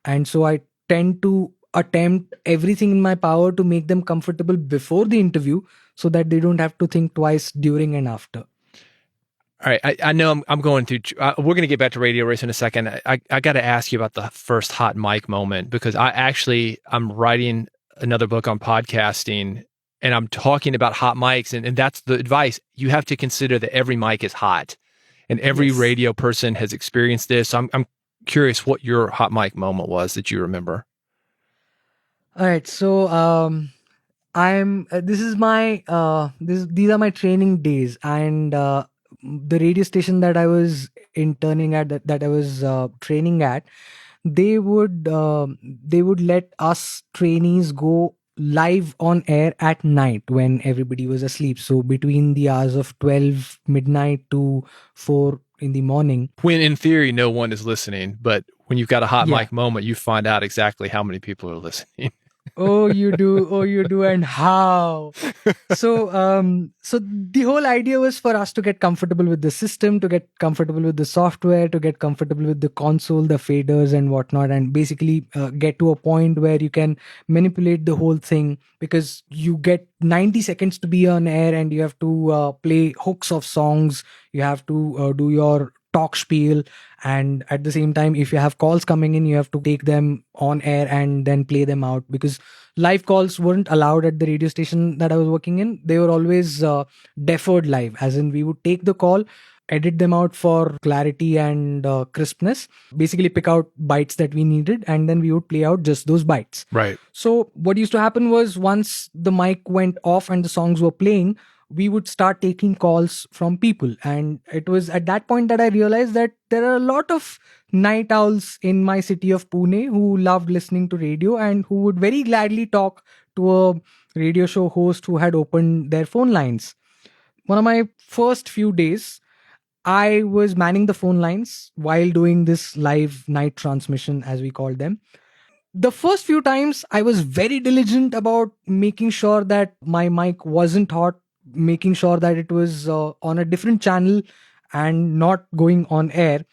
And so I tend to attempt everything in my power to make them comfortable before the interview so that they don't have to think twice during and after. All right. I know I'm going through, we're going to get back to Radio Race in a second. I got to ask you about the first hot mic moment, because I'm writing another book on podcasting, and I'm talking about hot mics, and that's the advice. You have to consider that every mic is hot, and every radio person has experienced this. So I'm curious what your hot mic moment was that you remember. All right. So these are my training days, and the radio station that I was interning at, that I was training at, they would let us trainees go live on air at night when everybody was asleep. So between the hours of 12 midnight to 4 in the morning. When in theory, no one is listening, but when you've got a hot mic moment, you find out exactly how many people are listening. Oh, you do. Oh, you do. And how? So the whole idea was for us to get comfortable with the system, to get comfortable with the software, to get comfortable with the console, the faders and whatnot, and basically get to a point where you can manipulate the whole thing, because you get 90 seconds to be on air and you have to play hooks of songs. You have to do your talk spiel, and at the same time, if you have calls coming in, you have to take them on air and then play them out, because live calls weren't allowed at the radio station that I was working in. They were always deferred live, as in we would take the call, edit them out for clarity and crispness, basically pick out bytes that we needed, and then we would play out just those bytes. Right. So what used to happen was, once the mic went off and the songs were playing, we would start taking calls from people. And it was at that point that I realized that there are a lot of night owls in my city of Pune who loved listening to radio and who would very gladly talk to a radio show host who had opened their phone lines. One of my first few days, I was manning the phone lines while doing this live night transmission, as we called them. The first few times, I was very diligent about making sure that my mic wasn't hot, making sure that it was on a different channel and not going on air.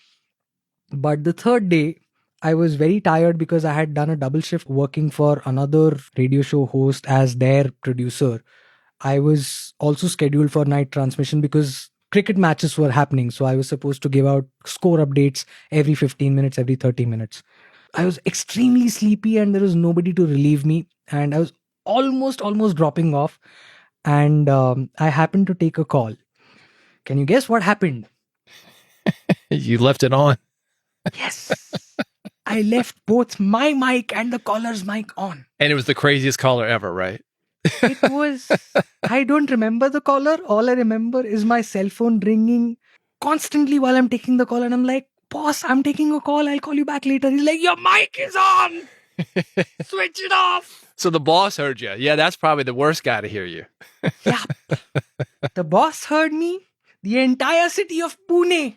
But the third day, I was very tired because I had done a double shift working for another radio show host as their producer. I was also scheduled for night transmission because cricket matches were happening. So I was supposed to give out score updates every 15 minutes, every 30 minutes. I was extremely sleepy and there was nobody to relieve me. And I was almost dropping off. And I happened to take a call. Can you guess what happened? You left it on. Yes. I left both my mic and the caller's mic on. And it was the craziest caller ever, right? It was, I don't remember the caller. All I remember is my cell phone ringing constantly while I'm taking the call. And I'm like, boss, I'm taking a call. I'll call you back later. He's like, your mic is on. Switch it off. So the boss heard you. Yeah, that's probably the worst guy to hear you. Yeah. The boss heard me. The entire city of Pune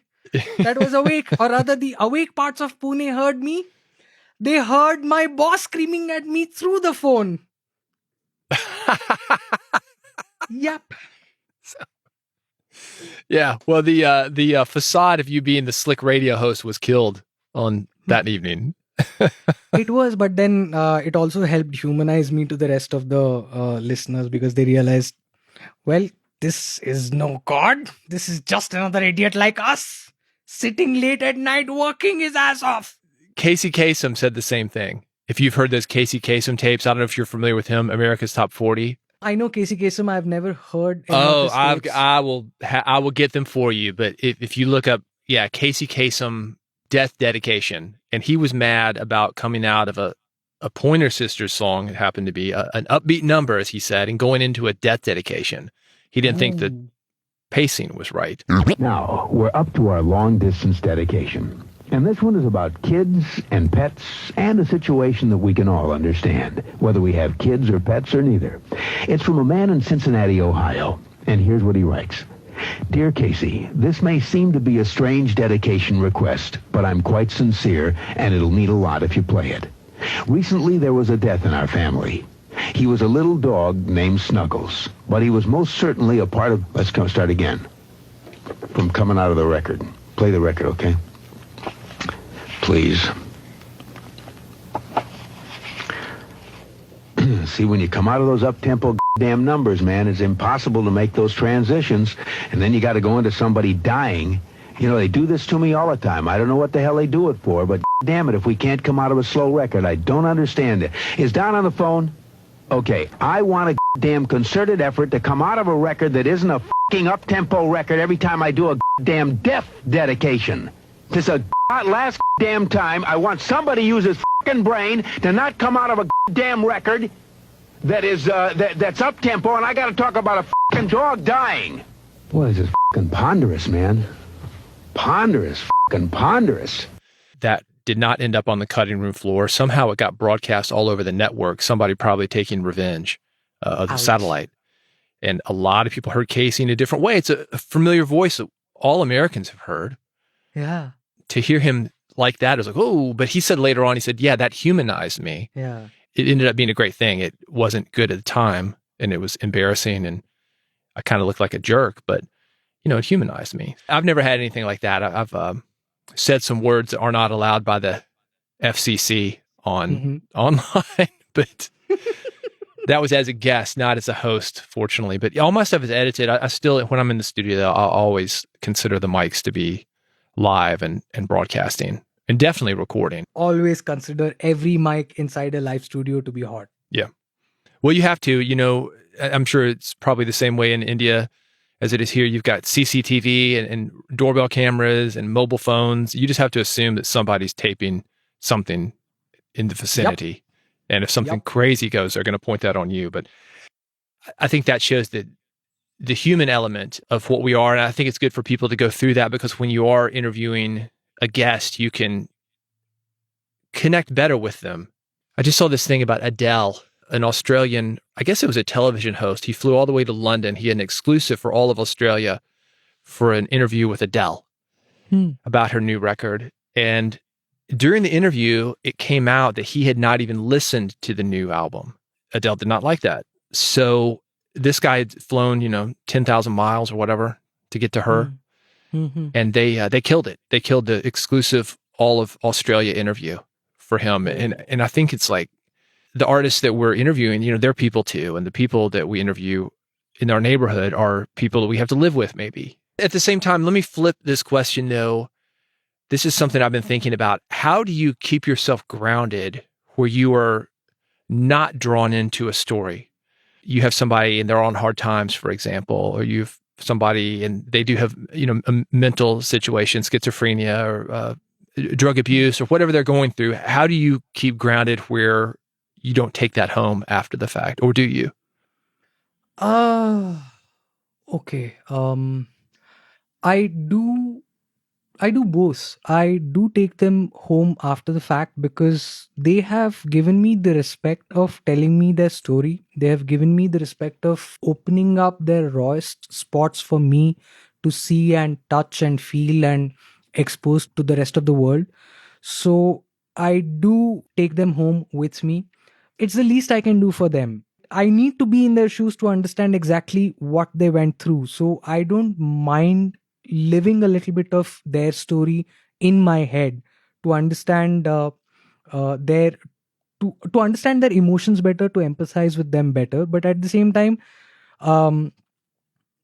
that was awake, or rather the awake parts of Pune heard me. They heard my boss screaming at me through the phone. Yep. Yeah. Well, the facade of you being the slick radio host was killed on that evening. It was, but then it also helped humanize me to the rest of the listeners, because they realized, well, this is no god. This is just another idiot like us, sitting late at night working his ass off. Casey Kasem said the same thing. If you've heard those Casey Kasem tapes, I don't know if you're familiar with him, America's Top 40. I know Casey Kasem. I've never heard any Oh, of his tapes. I will get them for you. But if you look up, Casey Kasem death dedication, and he was mad about coming out of a Pointer Sisters song. It happened to be an upbeat number, as he said, and going into a death dedication. He didn't think the pacing was right. Now, we're up to our long-distance dedication. And this one is about kids and pets and a situation that we can all understand, whether we have kids or pets or neither. It's from a man in Cincinnati, Ohio. And here's what he writes. Dear Casey, this may seem to be a strange dedication request, but I'm quite sincere, and it'll mean a lot if you play it. Recently, there was a death in our family. He was a little dog named Snuggles, but he was most certainly a part of... Let's start again. From coming out of the record. Play the record, okay? Please. See, when you come out of those up-tempo damn numbers, man, it's impossible to make those transitions, and then you got to go into somebody dying. You know, they do this to me all the time. I don't know what the hell they do it for, but damn it, if we can't come out of a slow record, I don't understand it. Is Don on the phone? Okay, I want a damn concerted effort to come out of a record that isn't a fucking up-tempo record every time I do a damn death dedication. This is a last damn time I want somebody to use his fucking brain to not come out of a damn record that is that's up tempo, and I got to talk about a fucking dog dying. Boy, this is fucking ponderous, man. Fucking ponderous. That did not end up on the cutting room floor. Somehow it got broadcast all over the network. Somebody probably taking revenge of the satellite. And a lot of people heard Casey in a different way. It's a familiar voice that all Americans have heard. Yeah. To hear him like that, it was like, oh, but he said later on, he said, yeah, that humanized me. Yeah. it ended up being a great thing. It wasn't good at the time, and it was embarrassing, and I kind of looked like a jerk, but it humanized me. I've never had anything like that. I've said some words that are not allowed by the FCC on online, but that was as a guest, not as a host, fortunately. But all my stuff is edited. I still, when I'm in the studio, though, I'll always consider the mics to be live and broadcasting, and definitely recording. Always consider every mic inside a live studio to be hot. Yeah. Well, you have to. I'm sure it's probably the same way in India as it is here. You've got CCTV and doorbell cameras and mobile phones. You just have to assume that somebody's taping something in the vicinity. Yep. And if something crazy goes, they're going to point that on you. But I think that shows that the human element of what we are. And I think it's good for people to go through that, because when you are interviewing a guest, you can connect better with them. I just saw this thing about Adele, an Australian, I guess it was a television host. He flew all the way to London. He had an exclusive for all of Australia for an interview with Adele about her new record. And during the interview, it came out that he had not even listened to the new album. Adele did not like that. So this guy had flown, 10,000 miles or whatever to get to her. And they killed it. They killed the exclusive all of Australia interview for him. And I think it's like the artists that we're interviewing, they're people too. And the people that we interview in our neighborhood are people that we have to live with, maybe. At the same time, let me flip this question though. This is something I've been thinking about. How do you keep yourself grounded where you are not drawn into a story? You have somebody and they're on hard times, for example, or you've somebody and they do have, a mental situation, schizophrenia or drug abuse or whatever they're going through. How do you keep grounded where you don't take that home after the fact, or do you? Okay. I do both. I do take them home after the fact because they have given me the respect of telling me their story. They have given me the respect of opening up their rawest spots for me to see and touch and feel and expose to the rest of the world. So I do take them home with me. It's the least I can do for them. I need to be in their shoes to understand exactly what they went through. So I don't mind living a little bit of their story in my head to understand their to understand their emotions better, to empathize with them better. But at the same time,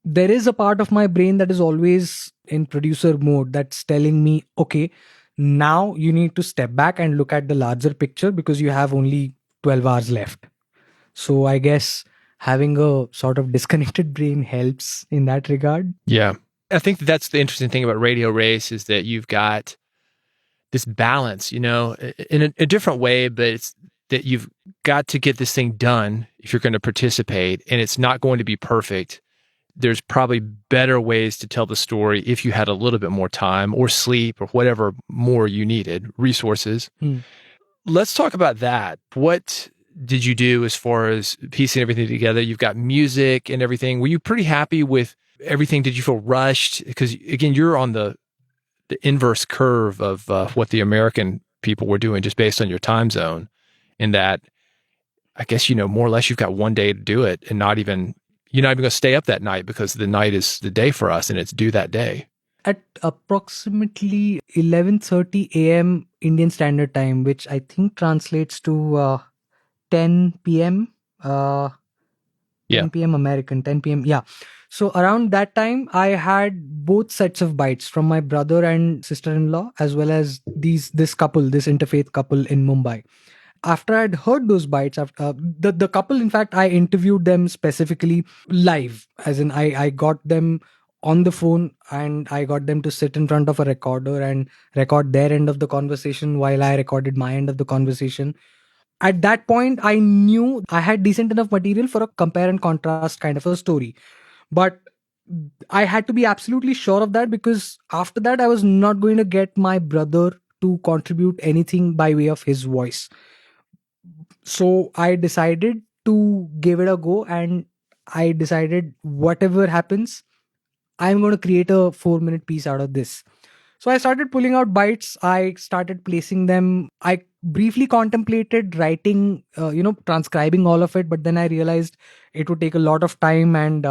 there is a part of my brain that is always in producer mode that's telling me, okay, now you need to step back and look at the larger picture because you have only 12 hours left. So I guess having a sort of disconnected brain helps in that regard. Yeah. I think that's the interesting thing about Radio Race is that you've got this balance, in a different way, but it's that you've got to get this thing done if you're going to participate, and it's not going to be perfect. There's probably better ways to tell the story if you had a little bit more time or sleep or whatever more you needed, resources. Let's talk about that. What did you do as far as piecing everything together? You've got music and everything. Were you pretty happy with everything? Did you feel rushed? Because again, you're on the inverse curve of what the American people were doing just based on your time zone, in that I guess, more or less you've got one day to do it, and you're not even going to stay up that night because the night is the day for us and it's due that day. At approximately 11:30 a.m. Indian Standard Time, which I think translates to 10 p.m. 10 p.m. American, 10 p.m. Yeah. So around that time, I had both sets of bites from my brother and sister-in-law, as well as this interfaith couple in Mumbai. After I'd heard those bites, the couple, in fact, I interviewed them specifically live, as in I got them on the phone and I got them to sit in front of a recorder and record their end of the conversation while I recorded my end of the conversation. At that point, I knew I had decent enough material for a compare and contrast kind of a story. But I had to be absolutely sure of that, because after that, I was not going to get my brother to contribute anything by way of his voice. So I decided to give it a go, and I decided whatever happens, I'm going to create a 4-minute piece out of this. So I started pulling out bytes. I started placing them. I briefly contemplated writing, transcribing all of it, but then I realized it would take a lot of time, and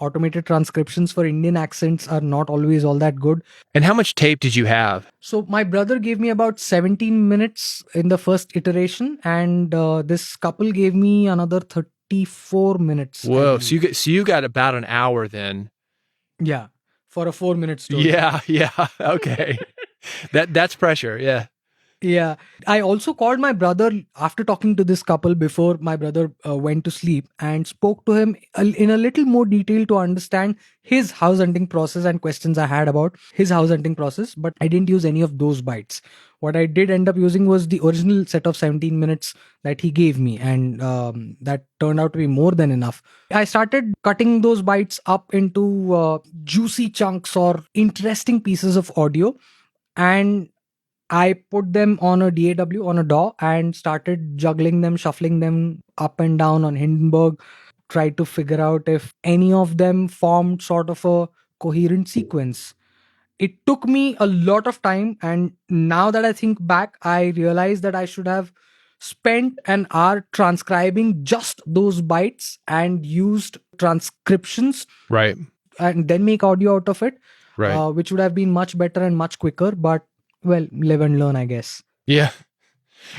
automated transcriptions for Indian accents are not always all that good. And how much tape did you have? So my brother gave me about 17 minutes in the first iteration, and this couple gave me another 34 minutes. Whoa! So you got about an hour then. Yeah, for a 4-minute story. Yeah. Okay. That's pressure. Yeah. Yeah. I also called my brother after talking to this couple before my brother went to sleep, and spoke to him in a little more detail to understand his house hunting process and questions I had about his house hunting process. But I didn't use any of those bytes. What I did end up using was the original set of 17 minutes that he gave me, and that turned out to be more than enough. I started cutting those bytes up into juicy chunks or interesting pieces of audio, and I put them on a DAW, on a DAW, and started juggling them, shuffling them up and down on Hindenburg, tried to figure out if any of them formed sort of a coherent sequence. It took me a lot of time, and now that I think back, I realize that I should have spent an hour transcribing just those bytes and used transcriptions, Right. and then make audio out of it, Right. which would have been much better and much quicker. But well, live and learn, I guess. Yeah.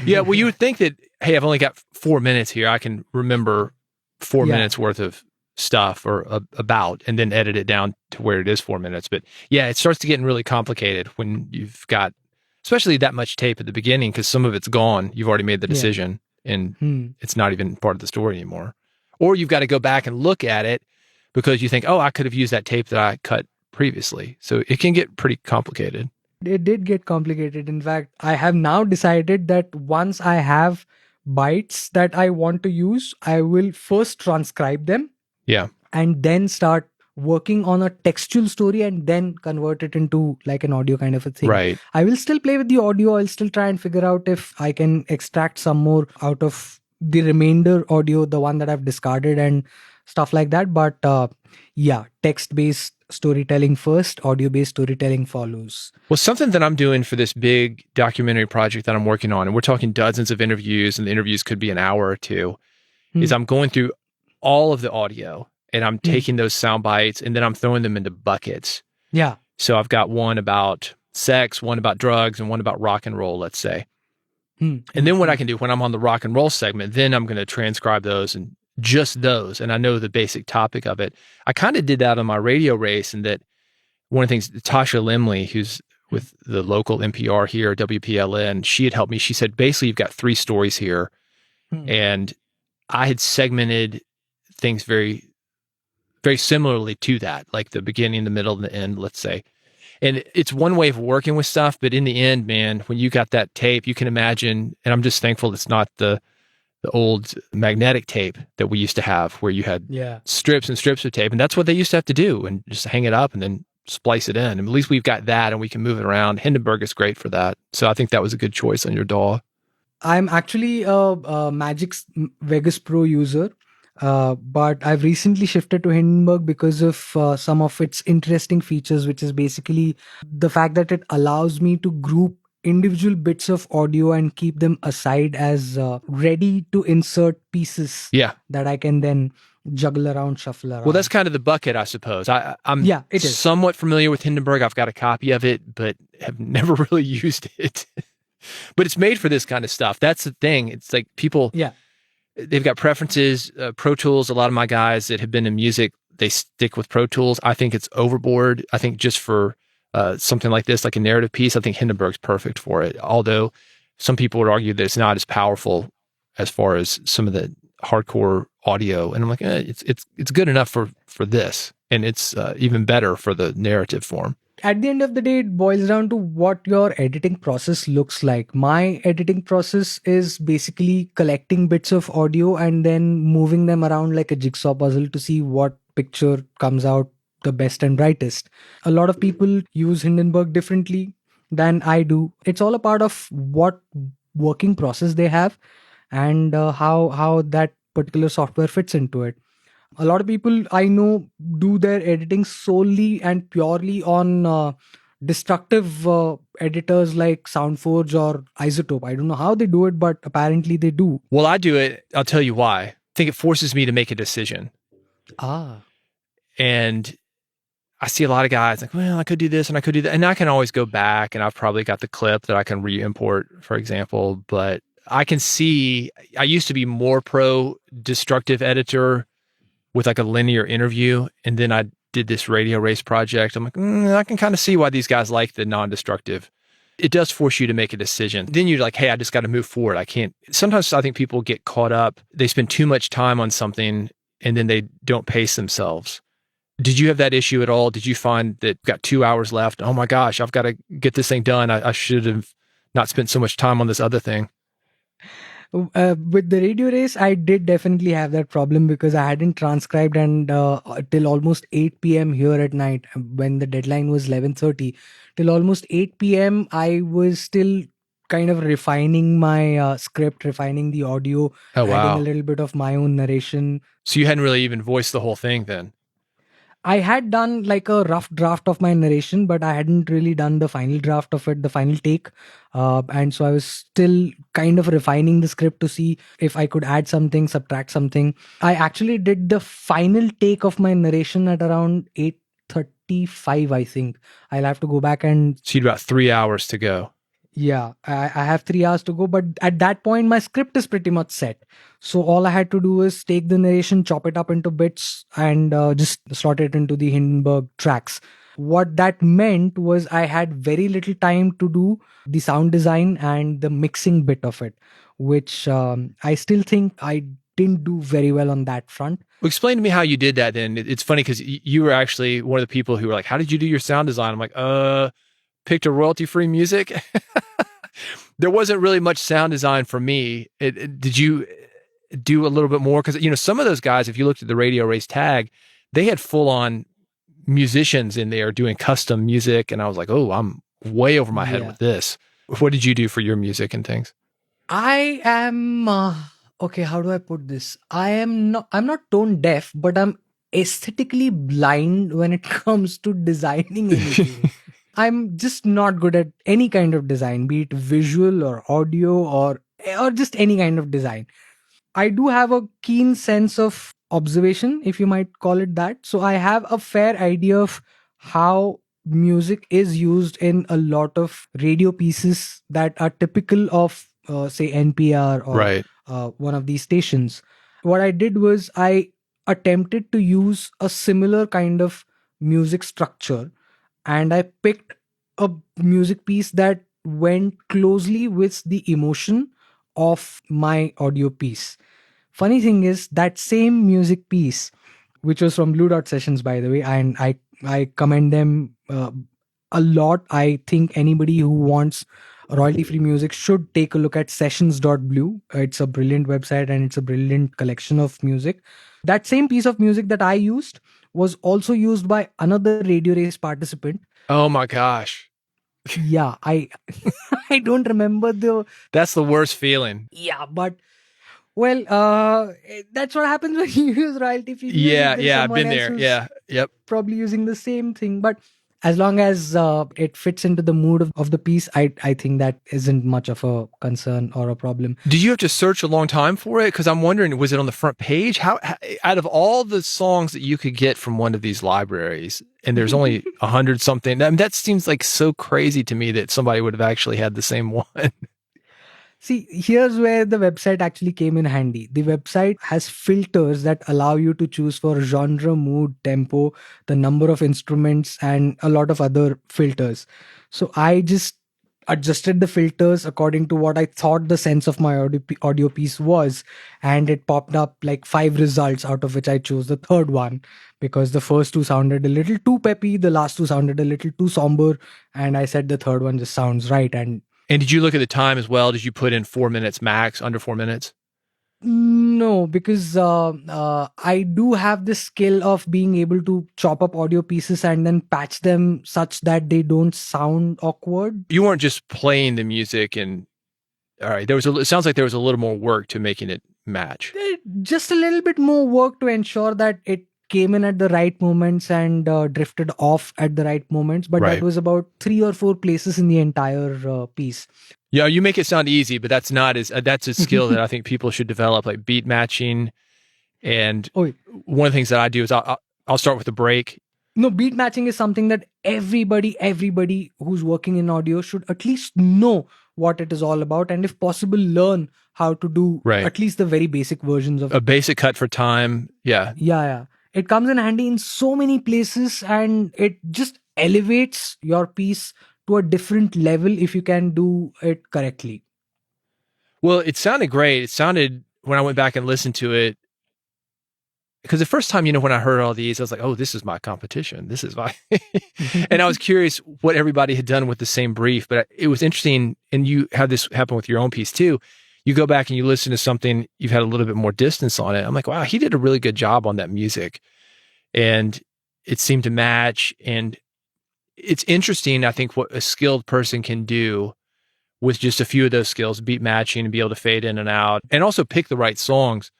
Yeah. Well, you would think that, hey, I've only got 4 minutes here. I can remember 4 minutes worth of stuff or about, and then edit it down to where it is 4 minutes. But yeah, it starts to get really complicated when you've got, especially that much tape at the beginning, because some of it's gone. You've already made the decision, and it's not even part of the story anymore. Or you've got to go back and look at it because you think, oh, I could have used that tape that I cut previously. So it can get pretty complicated. It did get complicated. In fact, I have now decided that once I have bytes that I want to use, I will first transcribe them. Yeah. And then start working on a textual story, and then convert it into like an audio kind of a thing. Right. I will still play with the audio. I'll still try and figure out if I can extract some more out of the remainder audio, the one that I've discarded and stuff like that. But text-based storytelling first, audio-based storytelling follows. Well, something that I'm doing for this big documentary project that I'm working on, and we're talking dozens of interviews, and the interviews could be an hour or two, is I'm going through all of the audio, and I'm taking those sound bites, and then I'm throwing them into buckets. Yeah. So I've got one about sex, one about drugs, and one about rock and roll, let's say. And then what I can do when I'm on the rock and roll segment, then I'm going to transcribe those, and just those, and I know the basic topic of it. I kind of did that on my radio race, and that one of the things, Tasha Limley, who's with the local NPR here, WPLN, she had helped me. She said, basically, you've got 3 stories here, and I had segmented things very, very similarly to that, like the beginning, the middle, and the end, let's say. And it's one way of working with stuff, but in the end, man, when you got that tape, you can imagine, and I'm just thankful it's not the old magnetic tape that we used to have, where you had strips and strips of tape, and that's what they used to have to do, and just hang it up and then splice it in. And at least we've got that, and we can move it around. Hindenburg is great for that. So I think that was a good choice on your DAW. I'm actually a Magic's Vegas Pro user, but I've recently shifted to Hindenburg because of some of its interesting features, which is basically the fact that it allows me to group individual bits of audio and keep them aside as ready to insert pieces that I can then juggle around, shuffle around. Well, that's kind of the bucket, I suppose. I'm it is. somewhat familiar with Hindenburg. I've got a copy of it, but have never really used it. But it's made for this kind of stuff. That's the thing. It's like people, they've got preferences. Pro Tools, a lot of my guys that have been in music, they stick with Pro Tools. I think it's overboard. I think just for something like this, like a narrative piece, I think Hindenburg's perfect for it. Although some people would argue that it's not as powerful as far as some of the hardcore audio. And I'm like, it's good enough for this. And it's even better for the narrative form. At the end of the day, it boils down to what your editing process looks like. My editing process is basically collecting bits of audio and then moving them around like a jigsaw puzzle to see what picture comes out the best and brightest. A lot of people use Hindenburg differently than I do. It's all a part of what working process they have and how that particular software fits into it. A lot of people I know do their editing solely and purely on destructive editors like Soundforge or Isotope. I don't know how they do it, but apparently they do. Well, I do it. I'll tell you why. I think it forces me to make a decision. And I see a lot of guys like, well, I could do this and I could do that. And I can always go back and I've probably got the clip that I can re-import, for example. But I can see, I used to be more pro destructive editor with like a linear interview. And then I did this radio race project. I'm like, I can kind of see why these guys like the non-destructive. It does force you to make a decision. Then you're like, hey, I just got to move forward. I can't. Sometimes I think people get caught up. They spend too much time on something and then they don't pace themselves. Did you have that issue at all? Did you find that got 2 hours left? Oh my gosh, I've got to get this thing done. I should have not spent so much time on this other thing. With the radio race, I did definitely have that problem because I hadn't transcribed and till almost 8 p.m. here at night when the deadline was 11:30. Till almost 8 p.m. I was still kind of refining my script, refining the audio, wow. adding a little bit of my own narration. So you hadn't really even voiced the whole thing then? I had done like a rough draft of my narration, but I hadn't really done the final draft of it, the final take. And so I was still kind of refining the script to see if I could add something, subtract something. I actually did the final take of my narration at around 8:35, I think. I'll have to go back and... So you had about 3 hours to go. Yeah, I have 3 hours to go, but at that point, my script is pretty much set. So all I had to do is take the narration, chop it up into bits, and just slot it into the Hindenburg tracks. What that meant was I had very little time to do the sound design and the mixing bit of it, which I still think I didn't do very well on that front. Well, explain to me how you did that then. It's funny because you were actually one of the people who were like, how did you do your sound design? I'm like, picked a royalty-free music. There wasn't really much sound design for me. Did you do a little bit more? Because, some of those guys, if you looked at the radio race tag, they had full-on musicians in there doing custom music. And I was like, oh, I'm way over my head with this. What did you do for your music and things? I am, okay, how do I put this? I'm not tone deaf, but I'm aesthetically blind when it comes to designing anything. I'm just not good at any kind of design, be it visual or audio or just any kind of design. I do have a keen sense of observation, if you might call it that. So I have a fair idea of how music is used in a lot of radio pieces that are typical of, say, NPR or one of these stations. What I did was I attempted to use a similar kind of music structure. And I picked a music piece that went closely with the emotion of my audio piece. Funny thing is, that same music piece, which was from Blue Dot Sessions, by the way, and I commend them a lot. I think anybody who wants royalty-free music should take a look at sessions.blue. It's a brilliant website and it's a brilliant collection of music. That same piece of music that I used was also used by another Radio Race participant. Oh my gosh. Yeah, I don't remember That's the worst feeling. Yeah, but well, that's what happens when you use royalty-free music. Yeah, I've been there. Yeah, yep. Probably using the same thing, but as long as it fits into the mood of the piece, I think that isn't much of a concern or a problem. Did you have to search a long time for it? Because I'm wondering, was it on the front page? How out of all the songs that you could get from one of these libraries, and there's only 100 something, I mean, that seems like so crazy to me that somebody would have actually had the same one. See, here's where the website actually came in handy. The website has filters that allow you to choose for genre, mood, tempo, the number of instruments, and a lot of other filters. So I just adjusted the filters according to what I thought the sense of my audio piece was. And it popped up like 5 results, out of which I chose the third one because the first 2 sounded a little too peppy. The last 2 sounded a little too somber. And I said the third one just sounds right. And did you look at the time as well? Did you put in 4 minutes max, under 4 minutes? No, because I do have this skill of being able to chop up audio pieces and then patch them such that they don't sound awkward. You weren't just playing the music and, all right, it sounds like there was a little more work to making it match. Just a little bit more work to ensure that it came in at the right moments and drifted off at the right moments, but Right. that was about 3 or 4 places in the entire piece. Yeah, you make it sound easy, but that's not as that's a skill that I think people should develop, like beat matching. And one of the things that I do is I'll start with a break. No, beat matching is something that everybody who's working in audio should at least know what it is all about, and if possible, learn how to do at least the very basic versions of a basic cut for time. Yeah. Yeah. It comes in handy in so many places, and it just elevates your piece to a different level if you can do it correctly. Well, it sounded great. It sounded, when I went back and listened to it, because the first time, when I heard all these, I was like, oh, this is my competition. This is my, and I was curious what everybody had done with the same brief, but it was interesting. And you had this happen with your own piece too. You go back and you listen to something, you've had a little bit more distance on it. I'm like, wow, he did a really good job on that music. And it seemed to match. And it's interesting, I think, what a skilled person can do with just a few of those skills, beat matching and be able to fade in and out, and also pick the right songs,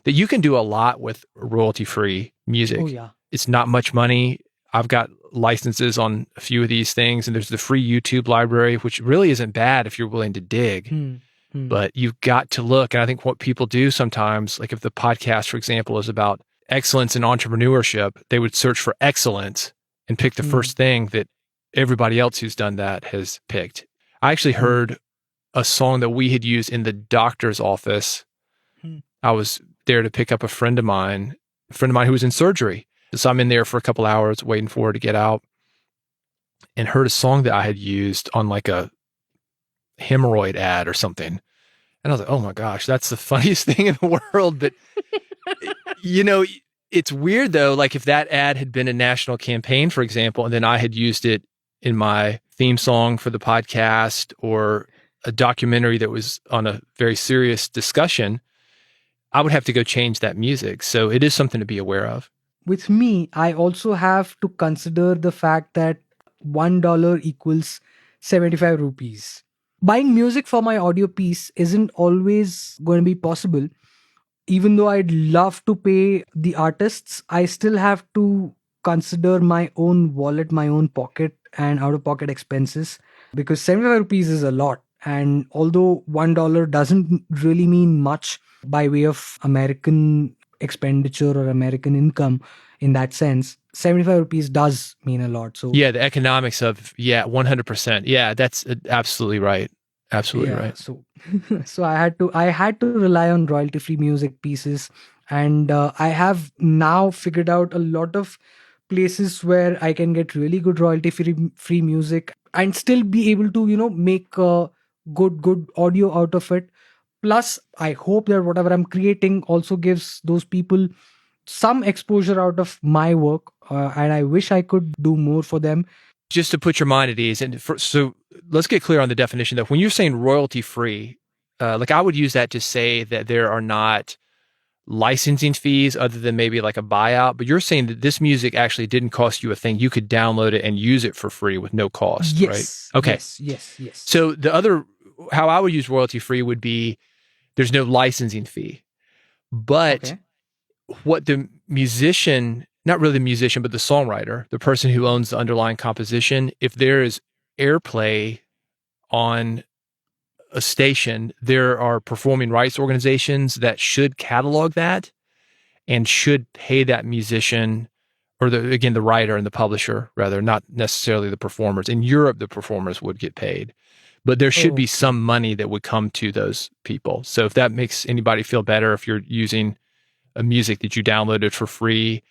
that you can do a lot with royalty-free music. Oh, yeah. It's not much money. I've got licenses on a few of these things, and there's the free YouTube library, which really isn't bad if you're willing to dig. But you've got to look. And I think what people do sometimes, like if the podcast, for example, is about excellence in entrepreneurship, they would search for excellence and pick the first thing that everybody else who's done that has picked. I actually heard a song that we had used in the doctor's office. I was there to pick up a friend of mine who was in surgery. So I'm in there for a couple hours waiting for her to get out, and heard a song that I had used on like a hemorrhoid ad or something. And I was like, oh my gosh, that's the funniest thing in the world. But, it's weird though. Like if that ad had been a national campaign, for example, and then I had used it in my theme song for the podcast or a documentary that was on a very serious discussion, I would have to go change that music. So it is something to be aware of. With me, I also have to consider the fact that $1 equals 75 rupees. Buying music for my audio piece isn't always going to be possible. Even though I'd love to pay the artists, I still have to consider my own wallet, my own pocket, and out-of-pocket expenses, because 75 rupees is a lot. And although $1 doesn't really mean much by way of American expenditure or American income in that sense, 75 rupees does mean a lot. So yeah, the economics of 100%. Yeah, that's absolutely right. Absolutely right. So I had to rely on royalty free music pieces, and I have now figured out a lot of places where I can get really good royalty free music and still be able to make good audio out of it. Plus, I hope that whatever I'm creating also gives those people some exposure out of my work, and I wish I could do more for them. Just to put your mind at ease, so let's get clear on the definition. That when you're saying royalty free, like I would use that to say that there are not licensing fees other than maybe like a buyout, but you're saying that this music actually didn't cost you a thing. You could download it and use it for free with no cost, yes, right? Okay. Yes. So how I would use royalty free would be there's no licensing fee, but what the musician, not really the musician, but the songwriter, the person who owns the underlying composition, if there is airplay on a station, there are performing rights organizations that should catalog that and should pay that musician, or the writer and the publisher, rather, not necessarily the performers. In Europe, the performers would get paid, but there should be some money that would come to those people. So if that makes anybody feel better, if you're using a music that you downloaded for free,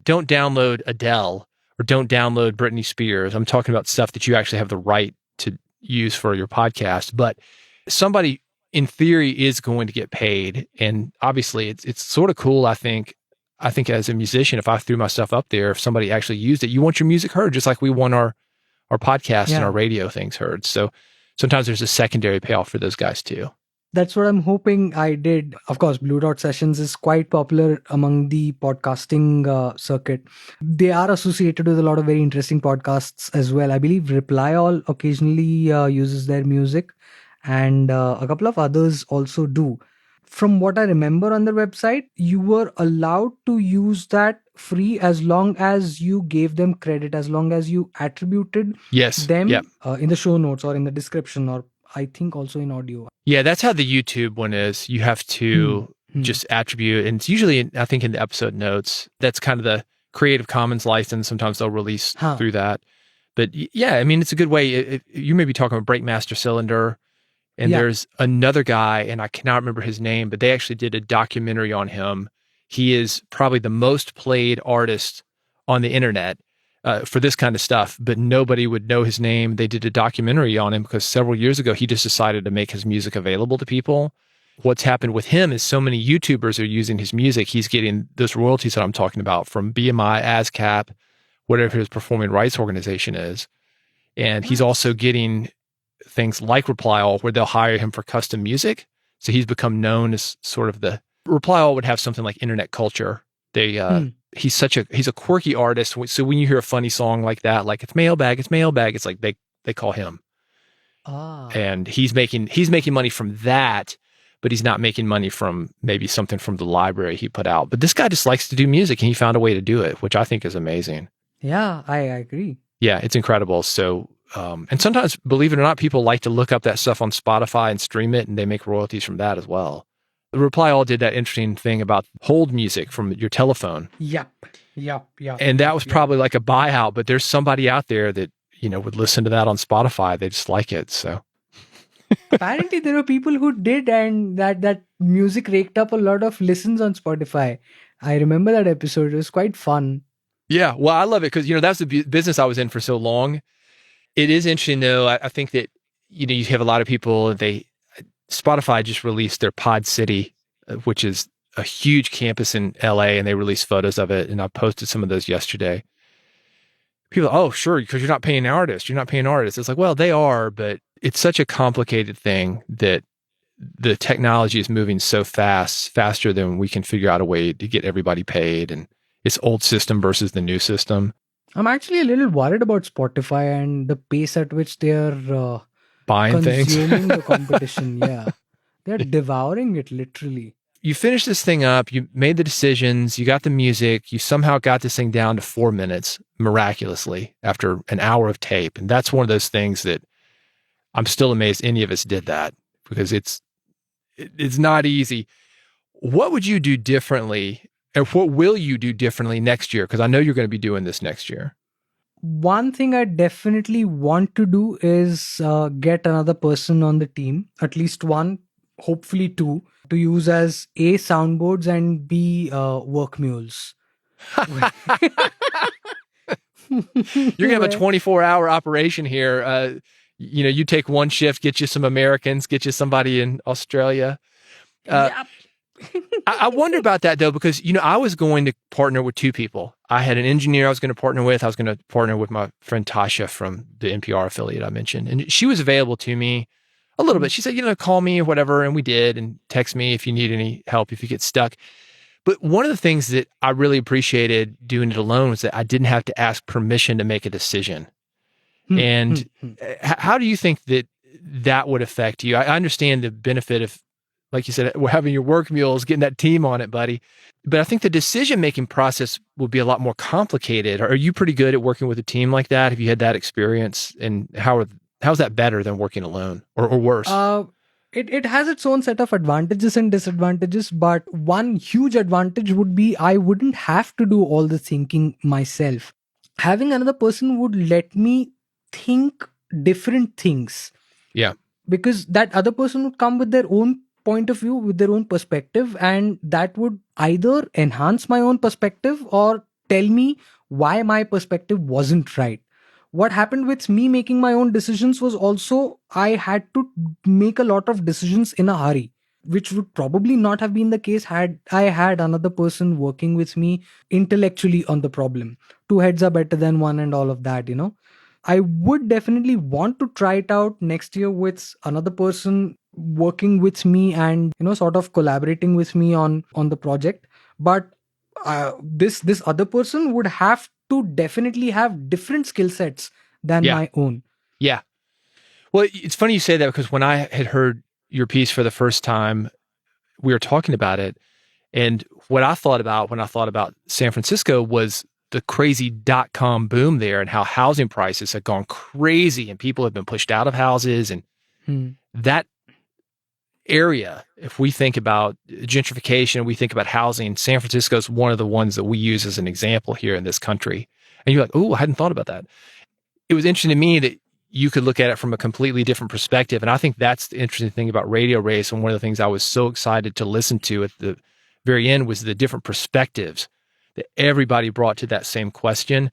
don't download Adele or don't download Britney Spears. I'm talking about stuff that you actually have the right to use for your podcast, but somebody in theory is going to get paid. And obviously it's sort of cool. I think as a musician, if I threw my stuff up there, if somebody actually used it, you want your music heard, just like we want our podcast and our radio things heard. So sometimes there's a secondary payoff for those guys too. That's what I'm hoping I did. Of course, Blue Dot Sessions is quite popular among the podcasting circuit. They are associated with a lot of very interesting podcasts as well. I believe Reply All occasionally uses their music, and a couple of others also do. From what I remember on their website, you were allowed to use that free as long as you gave them credit, as long as you attributed Yes. them Yep. in the show notes or in the description, or I think also in audio. Yeah, that's how the YouTube one is. You have to just attribute, and it's usually, I think, in the episode notes. That's kind of the Creative Commons license. Sometimes they'll release through that. But yeah, I mean, it's a good way. You may be talking about Breakmaster Cylinder, and there's another guy, and I cannot remember his name, but they actually did a documentary on him. He is probably the most played artist on the internet for this kind of stuff, but nobody would know his name. They did a documentary on him because several years ago, he just decided to make his music available to people. What's happened with him is so many YouTubers are using his music. He's getting those royalties that I'm talking about from BMI, ASCAP, whatever his performing rights organization is. And he's also getting things like Reply All, where they'll hire him for custom music. So he's become known as sort of the Reply All would have something like internet culture. He's a quirky artist. So when you hear a funny song like that, like it's mailbag, it's like they call him. And he's making money from that, but he's not making money from maybe something from the library he put out. But this guy just likes to do music, and he found a way to do it, which I think is amazing. Yeah, I agree. Yeah, it's incredible. So, and sometimes, believe it or not, people like to look up that stuff on Spotify and stream it, and they make royalties from that as well. The Reply All did that interesting thing about hold music from your telephone. Yep. And that was probably like a buyout, but there's somebody out there that, would listen to that on Spotify. They just like it. So apparently there were people who did, and that music raked up a lot of listens on Spotify. I remember that episode. It was quite fun. Yeah, well, I love it because, that's the business I was in for so long. It is interesting, though. I think that, you have a lot of people, Spotify just released their Pod City, which is a huge campus in LA, and they released photos of it, and I posted some of those yesterday. People, oh, sure, because you're not paying artists. It's like, well, they are, but it's such a complicated thing that the technology is moving so fast, faster than we can figure out a way to get everybody paid, and it's old system versus the new system. I'm actually a little worried about Spotify and the pace at which they're buying consuming things. the competition. Yeah, they're devouring it literally. You finished this thing up, you made the decisions, you got the music, you somehow got this thing down to 4 minutes miraculously after an hour of tape. And that's one of those things that I'm still amazed any of us did that, because it's not easy. What would you do differently, and what will you do differently next year? Because I know you're going to be doing this next year. One thing I definitely want to do is get another person on the team, at least one, hopefully two, to use as A, soundboards, and B, work mules. You're going to have a 24-hour operation here. You take one shift, get you some Americans, get you somebody in Australia. I wonder about that, though, because, I was going to partner with two people. I had an engineer I was going to partner with. I was going to partner with my friend Tasha from the NPR affiliate I mentioned. And she was available to me a little bit. She said, call me or whatever. And we did, and text me if you need any help, if you get stuck. But one of the things that I really appreciated doing it alone was that I didn't have to ask permission to make a decision. And how do you think that would affect you? I understand the benefit of, like you said, having your work mules, getting that team on it, buddy. But I think the decision-making process will be a lot more complicated. Are you pretty good at working with a team like that? Have you had that experience? And how's that better than working alone or worse? It has its own set of advantages and disadvantages, but one huge advantage would be I wouldn't have to do all the thinking myself. Having another person would let me think different things. Yeah. Because that other person would come with their own point of view, with their own perspective, and that would either enhance my own perspective or tell me why my perspective wasn't right. What happened with me making my own decisions was also I had to make a lot of decisions in a hurry, which would probably not have been the case had I had another person working with me intellectually on the problem. Two heads are better than one and all of that, I would definitely want to try it out next year with another person working with me and, sort of collaborating with me on the project. But this other person would have to definitely have different skill sets than my own. Yeah. Well, it's funny you say that, because when I had heard your piece for the first time, we were talking about it, And what I thought about when I thought about San Francisco was the crazy .com boom there and how housing prices have gone crazy and people have been pushed out of houses. And that area, if we think about gentrification, we think about housing, San Francisco is one of the ones that we use as an example here in this country. And you're like, oh, I hadn't thought about that. It was interesting to me that you could look at it from a completely different perspective. And I think that's the interesting thing about Radio Race. And one of the things I was so excited to listen to at the very end was the different perspectives that everybody brought to that same question.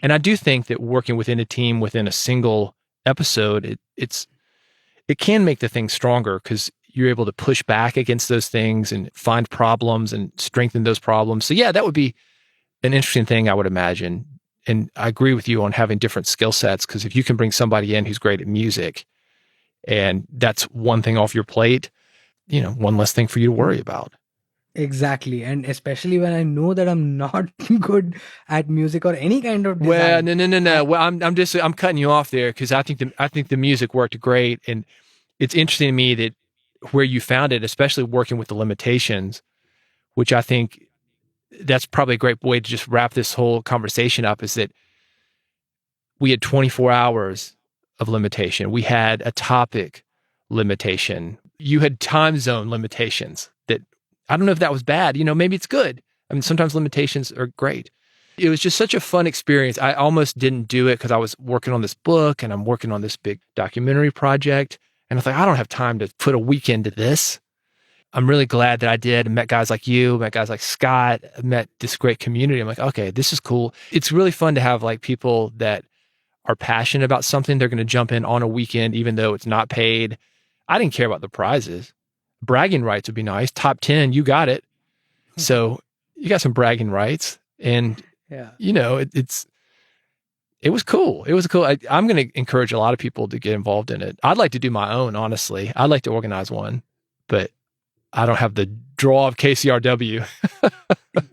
And I do think that working within a team, within a single episode, it can make the thing stronger because you're able to push back against those things and find problems and strengthen those problems. So yeah, that would be an interesting thing, I would imagine. And I agree with you on having different skill sets, because if you can bring somebody in who's great at music and that's one thing off your plate, one less thing for you to worry about. Exactly. And especially when I know that I'm not good at music or any kind of Well, design. no. Well, I'm cutting you off there because I think the music worked great. And it's interesting to me that where you found it, especially working with the limitations, which I think that's probably a great way to just wrap this whole conversation up, is that we had 24 hours of limitation. We had a topic limitation. You had time zone limitations that I don't know if that was bad. Maybe it's good. I mean, sometimes limitations are great. It was just such a fun experience. I almost didn't do it because I was working on this book and I'm working on this big documentary project. And I was like, I don't have time to put a week into this. I'm really glad that I did. I met guys like you, met guys like Scott, met this great community. I'm like, okay, this is cool. It's really fun to have like people that are passionate about something. They're going to jump in on a weekend, even though it's not paid. I didn't care about the prizes. Bragging rights would be nice. Top 10, you got it. So you got some bragging rights. And, it was cool. It was cool. I'm going to encourage a lot of people to get involved in it. I'd like to do my own, honestly. I'd like to organize one, but I don't have the draw of KCRW.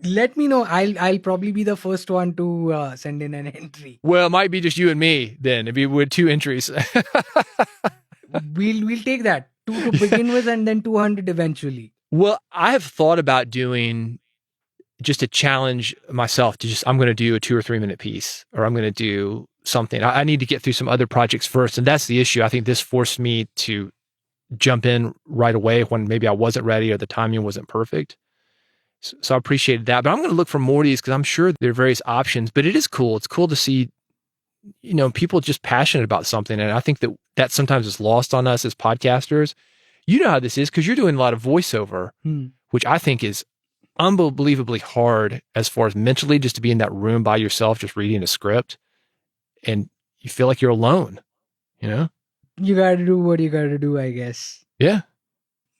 Let me know. I'll probably be the first one to send in an entry. Well, it might be just you and me then, if you would 2 entries. We'll take that. 2 to begin with and then 200 eventually. Well, I have thought about doing just a challenge myself to I'm going to do a 2 or 3 minute piece, or I'm going to do something. I need to get through some other projects first. And that's the issue. I think this forced me to jump in right away when maybe I wasn't ready or the timing wasn't perfect. So I appreciated that. But I'm going to look for more of these because I'm sure there are various options. But it is cool. It's cool to see, people just passionate about something. And I think that sometimes is lost on us as podcasters. You know how this is because you're doing a lot of voiceover, which I think is unbelievably hard as far as mentally, just to be in that room by yourself, just reading a script, and you feel like you're alone, You got to do what you got to do, I guess. Yeah.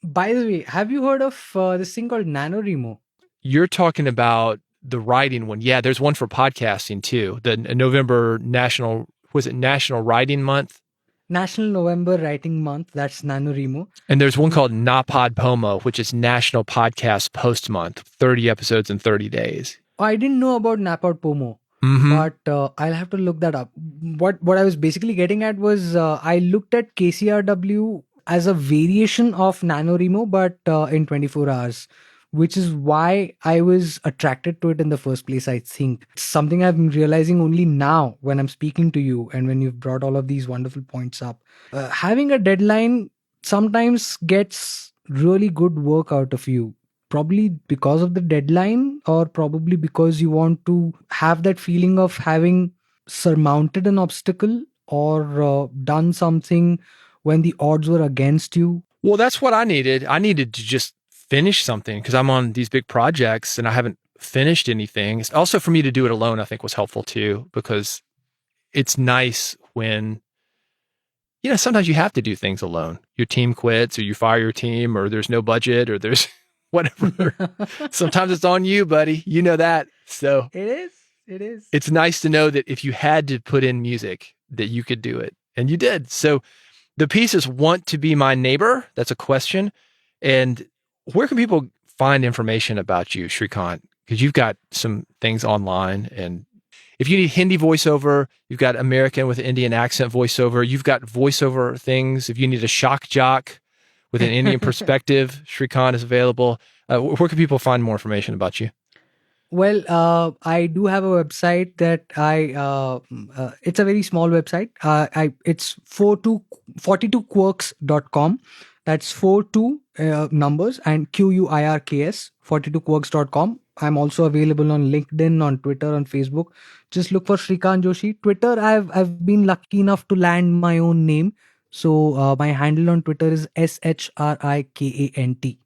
By the way, have you heard of this thing called NaNoWriMo? You're talking about the writing one. Yeah, there's one for podcasting too. The November National Writing Month? National November Writing Month. That's NaNoWriMo. And there's one called NaPodPoMo, which is National Podcast Post Month, 30 episodes in 30 days. I didn't know about NaPodPoMo, but I'll have to look that up. What I was basically getting at was I looked at KCRW as a variation of NaNoWriMo, but in 24 hours, which is why I was attracted to it in the first place, I think. It's something I've been realizing only now when I'm speaking to you and when you've brought all of these wonderful points up. Having a deadline sometimes gets really good work out of you. Probably because of the deadline, or probably because you want to have that feeling of having surmounted an obstacle or done something when the odds were against you. Well, that's what I needed. I needed to just finish something because I'm on these big projects and I haven't finished anything. It's also for me to do it alone, I think was helpful too, because it's nice when, sometimes you have to do things alone. Your team quits or you fire your team or there's no budget or there's whatever. Sometimes it's on you, buddy. You know that. So It is. It's nice to know that if you had to put in music that you could do it, and you did. So the pieces want to be my neighbor. That's a question. And where can people find information about you, Shrikant? Because you've got some things online. And if you need Hindi voiceover, you've got American with Indian accent voiceover. You've got voiceover things. If you need a shock jock with an Indian perspective, Shrikant is available. Where can people find more information about you? Well, I do have a website that it's a very small website. It's 42quirks.com. That's 42 numbers and QUIRKS, 42quirks.com. I'm also available on LinkedIn, on Twitter, on Facebook. Just look for Shrikant Joshi. Twitter, I've been lucky enough to land my own name. So my handle on Twitter is SHRIKANT.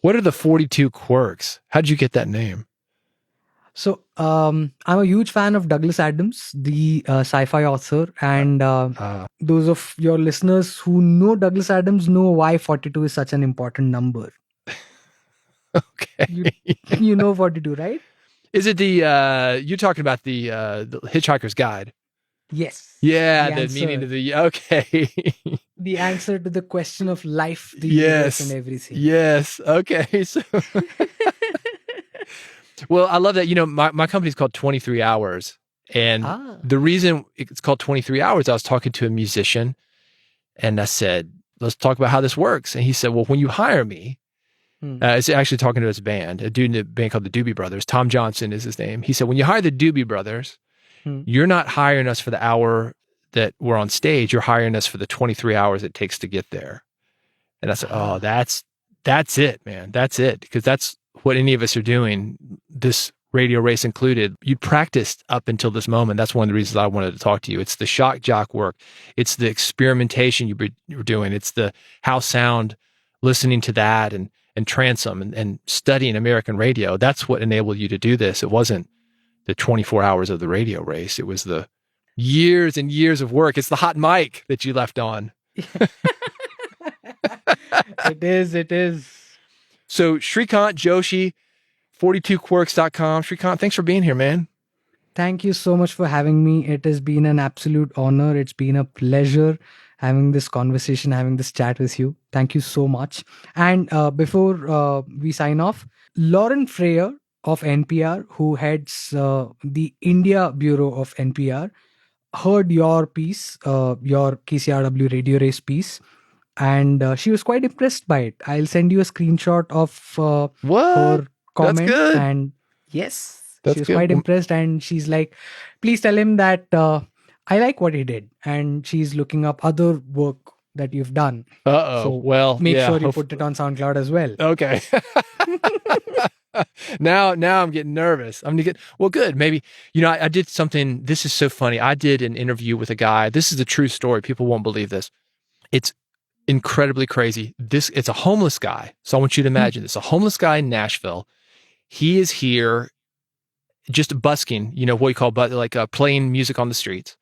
What are the 42 quirks? How did you get that name? So I'm a huge fan of Douglas Adams, the sci-fi author, and those of your listeners who know Douglas Adams know why 42 is such an important number. Okay. You know 42, right? Is it the you're talking about the Hitchhiker's Guide? Yes. Yeah, the meaning of the okay. The answer to the question of life, the universe, and everything. Yes. Okay. So well, I love that. You know, my company's called 23 Hours. And the reason it's called 23 Hours, I was talking to a musician and I said, let's talk about how this works. And he said, well, when you hire me, it's actually talking to his band, a dude in a band called the Doobie Brothers. Tom Johnson is his name. He said, when you hire the Doobie Brothers, you're not hiring us for the hour that we're on stage. You're hiring us for the 23 hours it takes to get there. And I said, oh, that's it, man. That's it. Because that's what any of us are doing, this radio race included. You practiced up until this moment. That's one of the reasons I wanted to talk to you. It's the shock jock work. It's the experimentation you were doing. It's the house sound, listening to that and transom and studying American radio. That's what enabled you to do this. It wasn't the 24 hours of the radio race. It was the years and years of work. It's the hot mic that you left on. It is. So Shrikant Joshi, 42quirks.com. Shrikant, thanks for being here, man. Thank you so much for having me. It has been an absolute honor. It's been a pleasure having this conversation, having this chat with you. Thank you so much. And before we sign off, Lauren Freyer of NPR, who heads the India Bureau of NPR, heard your piece, your KCRW Radio Race piece, and she was quite impressed by it. I'll send you a screenshot of her comment. That's good. And yes, That's she was good. quite impressed, and she's like, please tell him that I like what he did, and she's looking up other work that you've done. So well, make sure you put it on SoundCloud as well. Okay. Now I'm getting nervous. I'm gonna get well. Good. Maybe I did something. This is so funny. I did an interview with a guy. This is a true story. People won't believe this. It's incredibly crazy. It's a homeless guy. So I want you to imagine this: a homeless guy in Nashville. He is here, just busking. What you call playing music on the streets.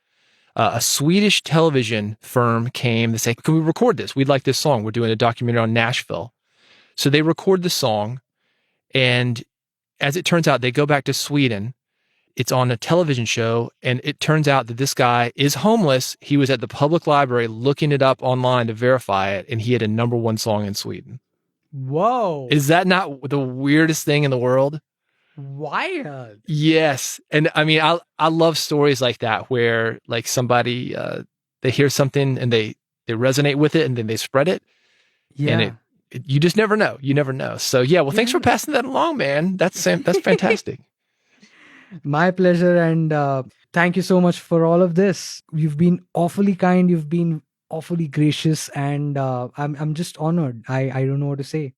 A Swedish television firm came to say, "Can we record this? We'd like this song. We're doing a documentary on Nashville." So they record the song. And as it turns out, they go back to Sweden. It's on a television show. And it turns out that this guy is homeless. He was at the public library looking it up online to verify it. And he had a #1 song in Sweden. Whoa. Is that not the weirdest thing in the world? Wild. Yes. And I mean, I love stories like that where like somebody, they hear something and they resonate with it and then they spread it. Yeah. And you just never know. You never know. So yeah, well, thanks for passing that along, man. That's fantastic. My pleasure. And thank you so much for all of this. You've been awfully kind. You've been awfully gracious. And I'm just honored. I don't know what to say.